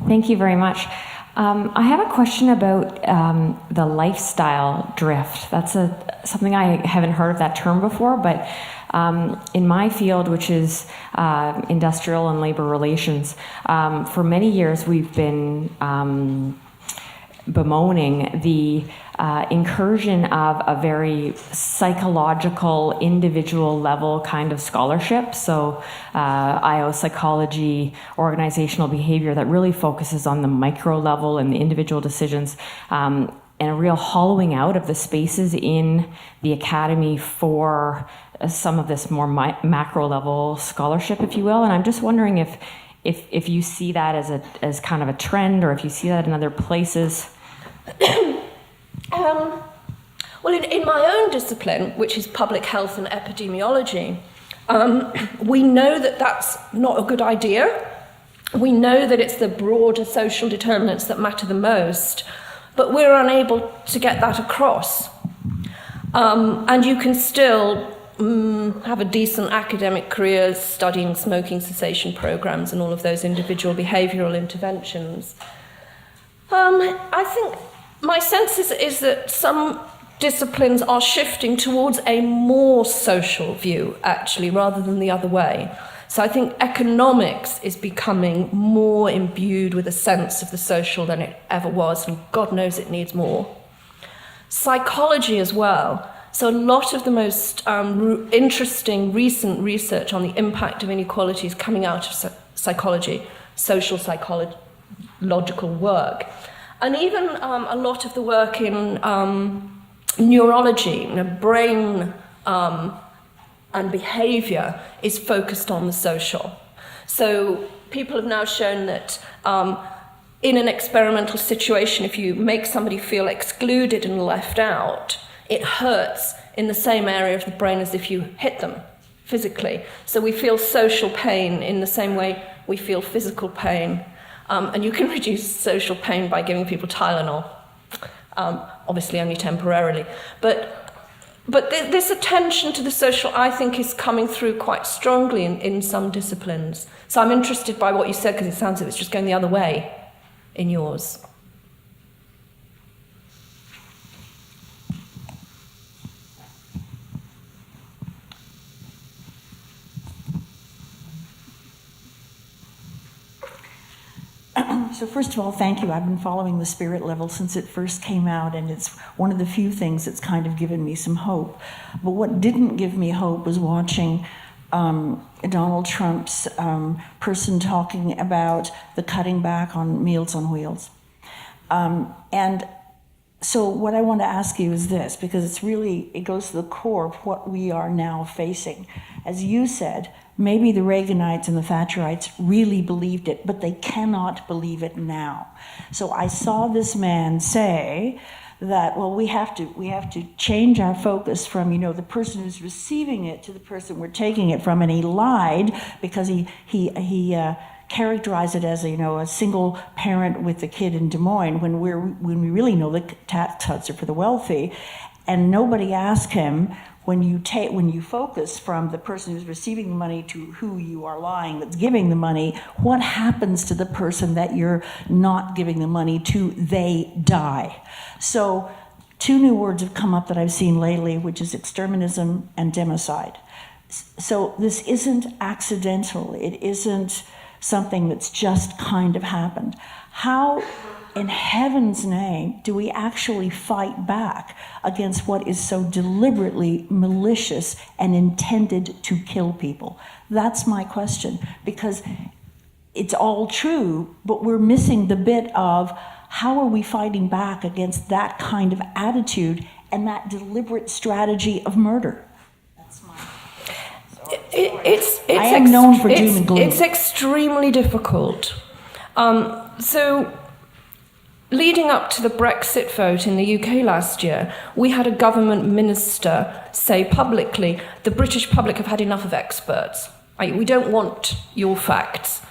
Speaker 4: Thank you very much. I have a question about the lifestyle drift. That's something I haven't heard of that term before, but in my field, which is industrial and labor relations, for many years we've been bemoaning the incursion of a very psychological, individual level kind of scholarship. So IO psychology, organizational behavior that really focuses on the micro level and the individual decisions, and a real hollowing out of the spaces in the academy for some of this more macro level scholarship, if you will. And I'm just wondering if you see that as kind of a trend, or if you see that in other places.
Speaker 2: Well, in my own discipline, which is public health and epidemiology, we know that that's not a good idea. We know that it's the broader social determinants that matter the most, but we're unable to get that across. And you can still have a decent academic career studying smoking cessation programs and all of those individual behavioral interventions. I think my sense is that some disciplines are shifting towards a more social view, actually, rather than the other way. So I think economics is becoming more imbued with a sense of the social than it ever was, and God knows it needs more. Psychology as well. So a lot of the most interesting recent research on the impact of inequality is coming out of psychology, social psychological work. And even a lot of the work in neurology, brain and behavior is focused on the social. So people have now shown that in an experimental situation, if you make somebody feel excluded and left out, it hurts in the same area of the brain as if you hit them physically. So we feel social pain in the same way we feel physical pain. And you can reduce social pain by giving people Tylenol, obviously only temporarily. But this attention to the social, I think, is coming through quite strongly in some disciplines. So I'm interested by what you said, because it sounds like it's just going the other way in yours.
Speaker 5: So first of all, thank you. I've been following the Spirit Level since it first came out, and it's one of the few things that's kind of given me some hope. But what didn't give me hope was watching Donald Trump's person talking about the cutting back on Meals on Wheels. And so what I want to ask you is this, because it goes to the core of what we are now facing. As you said, maybe the Reaganites and the Thatcherites really believed it, but they cannot believe it now. So I saw this man say that, well, we have to change our focus from, the person who's receiving it to the person we're taking it from, and he lied because he characterized it as a single parent with a kid in Des Moines when we really know the tax cuts are for the wealthy, and nobody asked him, when you focus from the person who's receiving the money to who you are lying that's giving the money, what happens to the person that you're not giving the money to? They die. So two new words have come up that I've seen lately, which is exterminism and democide. So this isn't accidental. It isn't something that's just kind of happened. How, in heaven's name, do we actually fight back against what is so deliberately malicious and intended to kill people? That's my question, because it's all true, but we're missing the bit of how are we fighting back against that kind of attitude and that deliberate strategy of murder? That's my...
Speaker 2: I
Speaker 5: am known for doom and gloom.
Speaker 2: It's extremely difficult. So, leading up to the Brexit vote in the UK last year, we had a government minister say publicly, the British public have had enough of experts. We don't want your facts.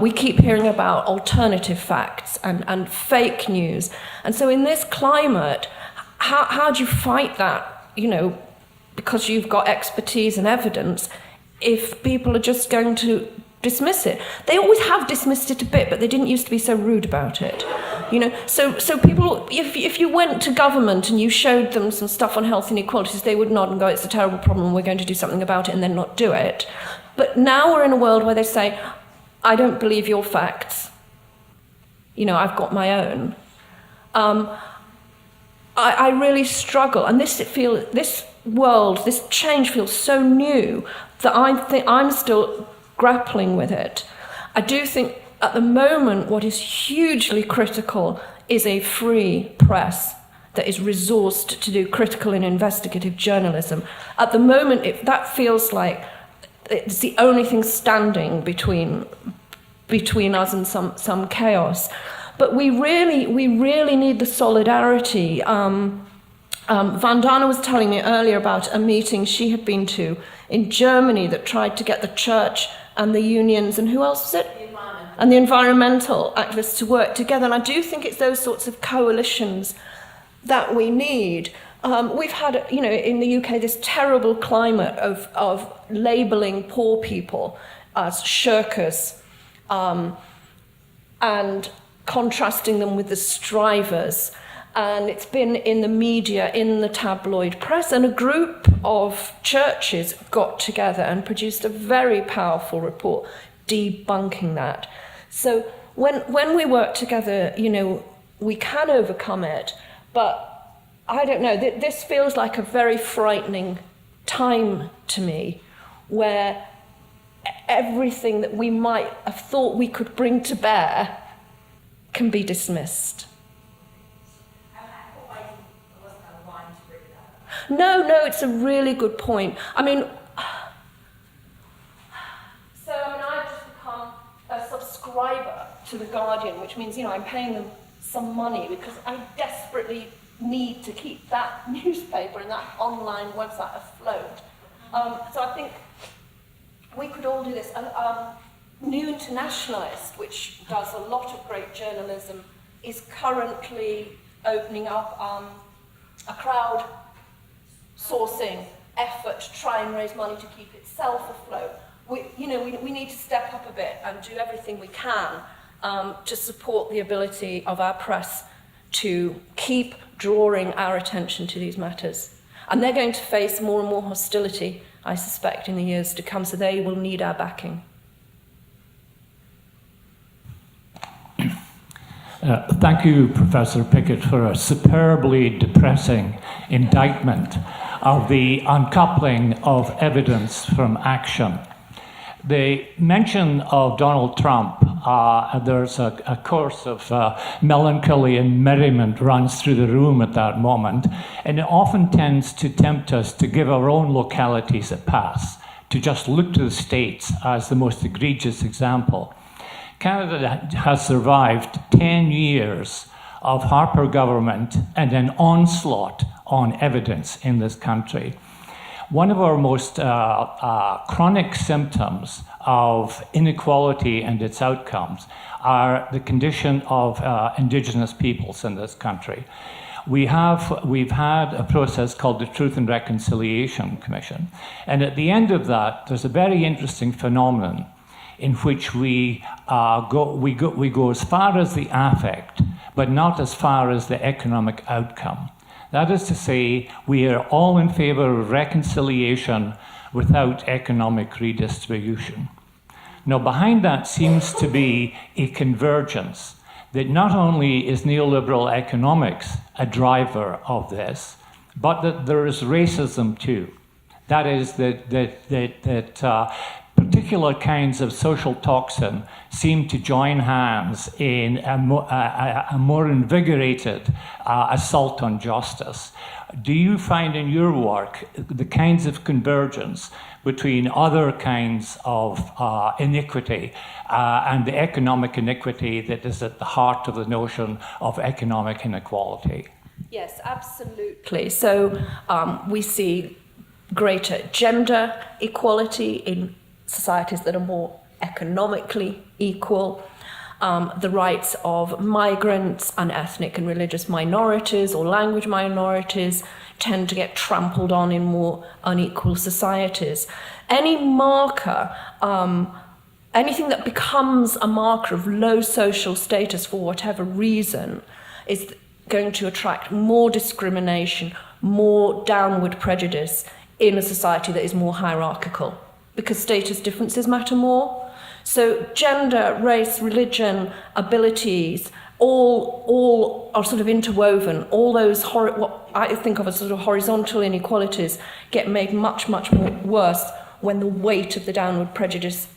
Speaker 2: We keep hearing about alternative facts and fake news. And so in this climate, how do you fight that, because you've got expertise and evidence, if people are just going to dismiss it? They always have dismissed it a bit, but they didn't used to be so rude about it. So people, if you went to government and you showed them some stuff on health inequalities, they would nod and go, it's a terrible problem, we're going to do something about it, and then not do it. But now we're in a world where they say, I don't believe your facts. I've got my own. I really struggle, and this change feels so new that I'm still grappling with it. I do think at the moment what is hugely critical is a free press that is resourced to do critical and investigative journalism. At the moment, that feels like it's the only thing standing between us and some chaos. But we really need the solidarity. Vandana was telling me earlier about a meeting she had been to in Germany that tried to get the church and the unions, and who else was it? And the environmental activists to work together. And I do think it's those sorts of coalitions that we need. We've had, in the UK, this terrible climate of labelling poor people as shirkers and contrasting them with the strivers. And it's been in the media, in the tabloid press, and a group of churches got together and produced a very powerful report debunking that. So when we work together, we can overcome it, but I don't know, this feels like a very frightening time to me, where everything that we might have thought we could bring to bear can be dismissed. No, it's a really good point. I've just become a subscriber to The Guardian, which means, I'm paying them some money because I desperately need to keep that newspaper and that online website afloat. So I think we could all do this. New Internationalist, which does a lot of great journalism, is currently opening up a crowd sourcing effort to try and raise money to keep itself afloat. We need to step up a bit and do everything we can to support the ability of our press to keep drawing our attention to these matters. And they're going to face more and more hostility, I suspect, in the years to come, so they will need our backing.
Speaker 6: Thank you, Professor Pickett, for a superbly depressing indictment of the uncoupling of evidence from action. The mention of Donald Trump, there's a course of melancholy and merriment runs through the room at that moment, and it often tends to tempt us to give our own localities a pass, to just look to the States as the most egregious example. Canada has survived 10 years of Harper government and an onslaught on evidence in this country. One of our most chronic symptoms of inequality and its outcomes are the condition of Indigenous peoples in this country. We've had a process called the Truth and Reconciliation Commission, and at the end of that, there's a very interesting phenomenon in which we go as far as the affect, but not as far as the economic outcome. That is to say, we are all in favor of reconciliation without economic redistribution. Now, behind that seems to be a convergence that not only is neoliberal economics a driver of this, but that there is racism too. That is that particular kinds of social toxin seem to join hands in a more invigorated assault on justice. Do you find in your work the kinds of convergence between other kinds of inequity and the economic inequity that is at the heart of the notion of economic inequality?
Speaker 2: Yes, absolutely. So we see greater gender equality in societies that are more economically equal. The rights of migrants and ethnic and religious minorities or language minorities tend to get trampled on in more unequal societies. Any marker, anything that becomes a marker of low social status for whatever reason is going to attract more discrimination, more downward prejudice in a society that is more hierarchical, because status differences matter more. So gender, race, religion, abilities, all are sort of interwoven. All those what I think of as sort of horizontal inequalities get made much, much more worse when the weight of the downward prejudice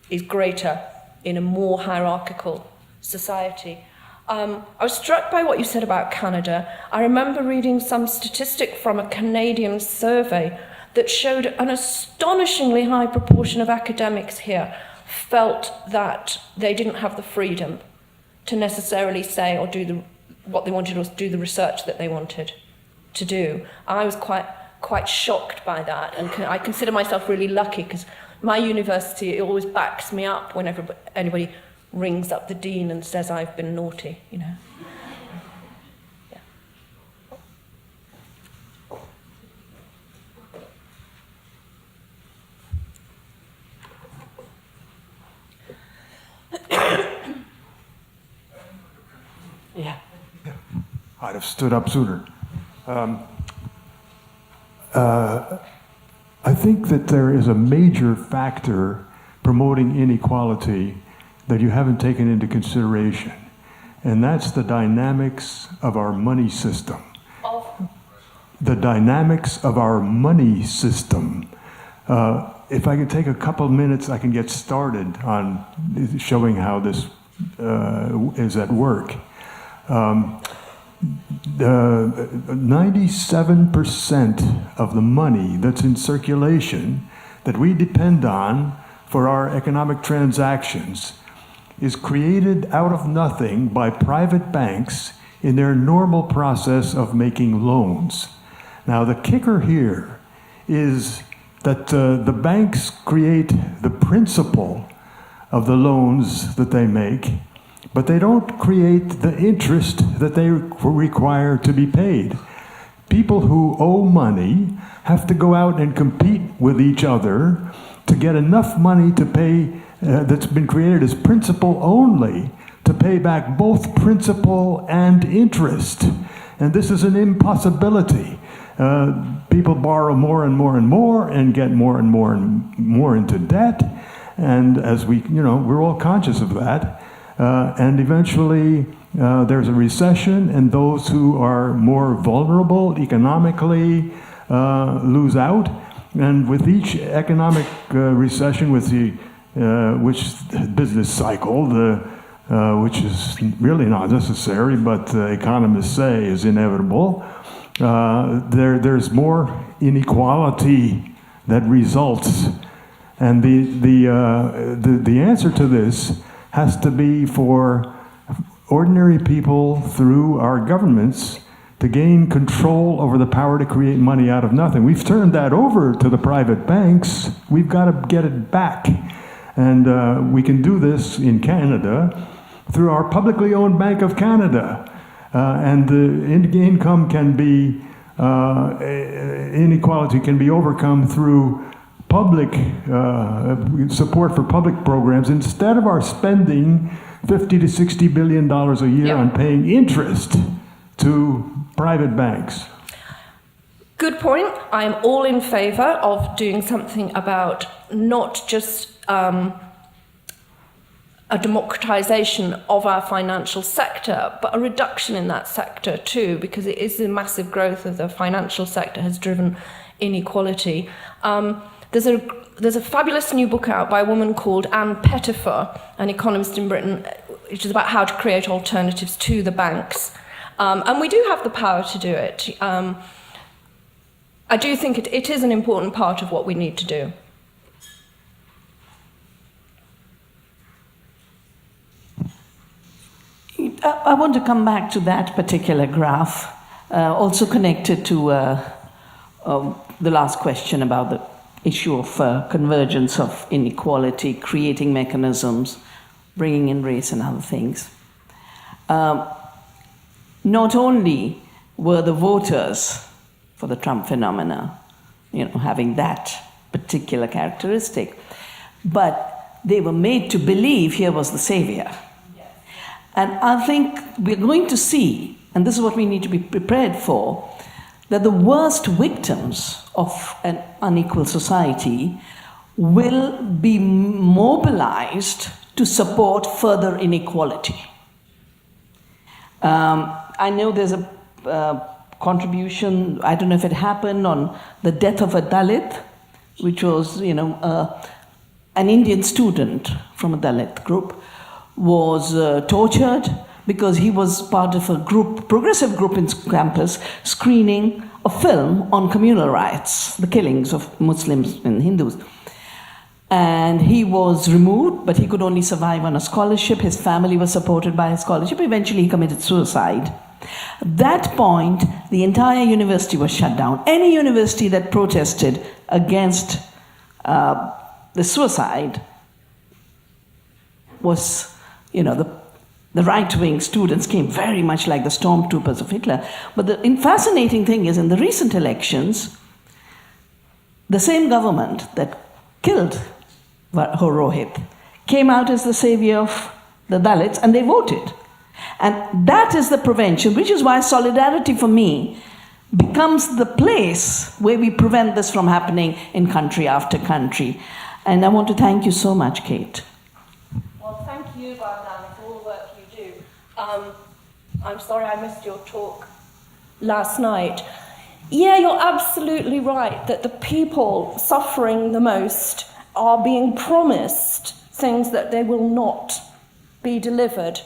Speaker 2: is greater in a more hierarchical society. I was struck by what you said about Canada. I remember reading some statistic from a Canadian survey that showed an astonishingly high proportion of academics here felt that they didn't have the freedom to necessarily say or do what they wanted or do the research that they wanted to do. I was quite shocked by that, and I consider myself really lucky because my university, it always backs me up whenever anybody rings up the dean and says I've been naughty, you know.
Speaker 4: Yeah.
Speaker 7: I'd have stood up sooner. I think that there is a major factor promoting inequality that you haven't taken into consideration, and that's the dynamics of our money system. The dynamics of our money system. If I could take a couple of minutes, I can get started on showing how this is at work. 97% of the money that's in circulation that we depend on for our economic transactions is created out of nothing by private banks in their normal process of making loans. Now, the kicker here is that the banks create the principal of the loans that they make, but they don't create the interest that they require to be paid. People who owe money have to go out and compete with each other to get enough money to pay that's been created as principal only to pay back both principal and interest. And this is an impossibility. People borrow more and more and more and get more and more and more into debt. And as we're all conscious of that. And eventually there's a recession, and those who are more vulnerable economically lose out. And with each economic recession, with the business cycle, which is really not necessary, but economists say is inevitable, there's more inequality that results. And the answer to this has to be for ordinary people through our governments to gain control over the power to create money out of nothing. We've turned that over to the private banks. We've got to get it back. And we can do this in Canada through our publicly owned Bank of Canada. And the income can be, inequality can be overcome through public support for public programs, instead of our spending $50 to $60 billion a year on paying interest to private banks.
Speaker 2: Good point. I am all in favour of doing something about not just a democratisation of our financial sector, but a reduction in that sector too, because it is the massive growth of the financial sector has driven inequality. There's a fabulous new book out by a woman called Anne Pettifer, an economist in Britain, which is about how to create alternatives to the banks. And we do have the power to do it. I do think it is an important part of what we need to do.
Speaker 8: I want to come back to that particular graph, also connected to the last question about the issue of convergence of inequality, creating mechanisms, bringing in race and other things. Not only were the voters for the Trump phenomena, having that particular characteristic, but they were made to believe here was the savior. And I think we're going to see, and this is what we need to be prepared for, that the worst victims of an unequal society will be mobilized to support further inequality. I know there's a contribution, I don't know if it happened, on the death of a Dalit, which was, an Indian student from a Dalit group was tortured because he was part of a progressive group in campus, screening a film on communal rights, the killings of Muslims and Hindus. And he was removed, but he could only survive on a scholarship. His family was supported by a scholarship. Eventually, he committed suicide. At that point, the entire university was shut down. Any university that protested against the suicide was, the right-wing students came very much like the stormtroopers of Hitler. But the fascinating thing is, in the recent elections, the same government that killed Rohit came out as the savior of the Dalits, and they voted. And that is the prevention, which is why solidarity for me becomes the place where we prevent this from happening in country after country. And I want to thank you so much, Kate.
Speaker 2: Well, thank you, Vandana, for all the work you do. I'm sorry I missed your talk last night. Yeah, you're absolutely right that the people suffering the most are being promised things that they will not be delivered.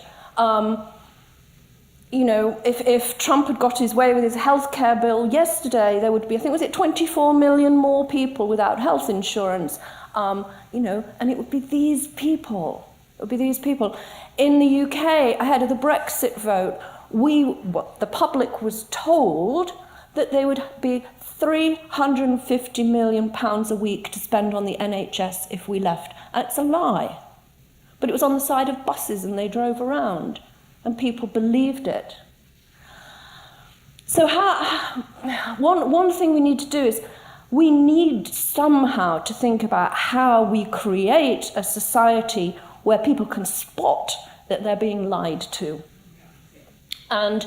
Speaker 2: If Trump had got his way with his healthcare bill yesterday, there would be, 24 million more people without health insurance. And it would be these people. It would be these people. In the UK, ahead of the Brexit vote, the public was told that there would be £350 million a week to spend on the NHS if we left. And it's a lie. But it was on the side of buses and they drove around. And people believed it. So one thing we need to do is we need somehow to think about how we create a society where people can spot that they're being lied to. And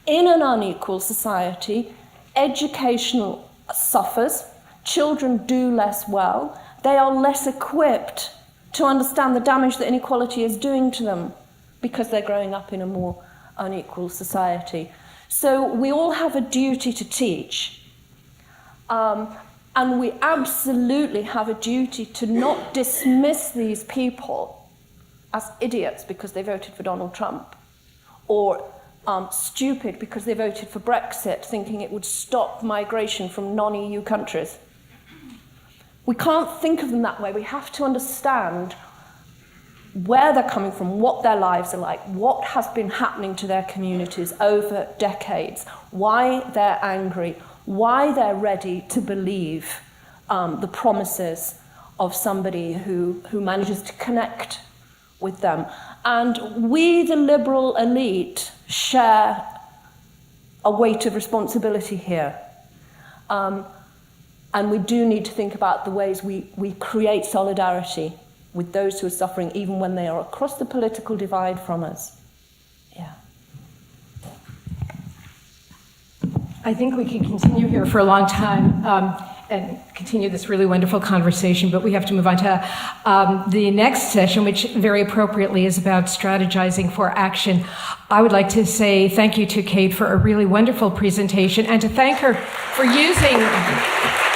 Speaker 2: in an unequal society, education suffers, children do less well, they are less equipped to understand the damage that inequality is doing to them because they're growing up in a more unequal society. So we all have a duty to teach. And we absolutely have a duty to not dismiss these people as idiots because they voted for Donald Trump, or stupid because they voted for Brexit, thinking it would stop migration from non-EU countries. We can't think of them that way. We have to understand where they're coming from, what their lives are like, what has been happening to their communities over decades, why they're angry, why they're ready to believe the promises of somebody who manages to connect with them. And we, the liberal elite, share a weight of responsibility here. And we do need to think about the ways we create solidarity with those who are suffering, even when they are across the political divide from us. Yeah.
Speaker 1: I think we can continue here for a long time and continue this really wonderful conversation, but we have to move on to the next session, which very appropriately is about strategizing for action. I would like to say thank you to Kate for a really wonderful presentation and to thank her for using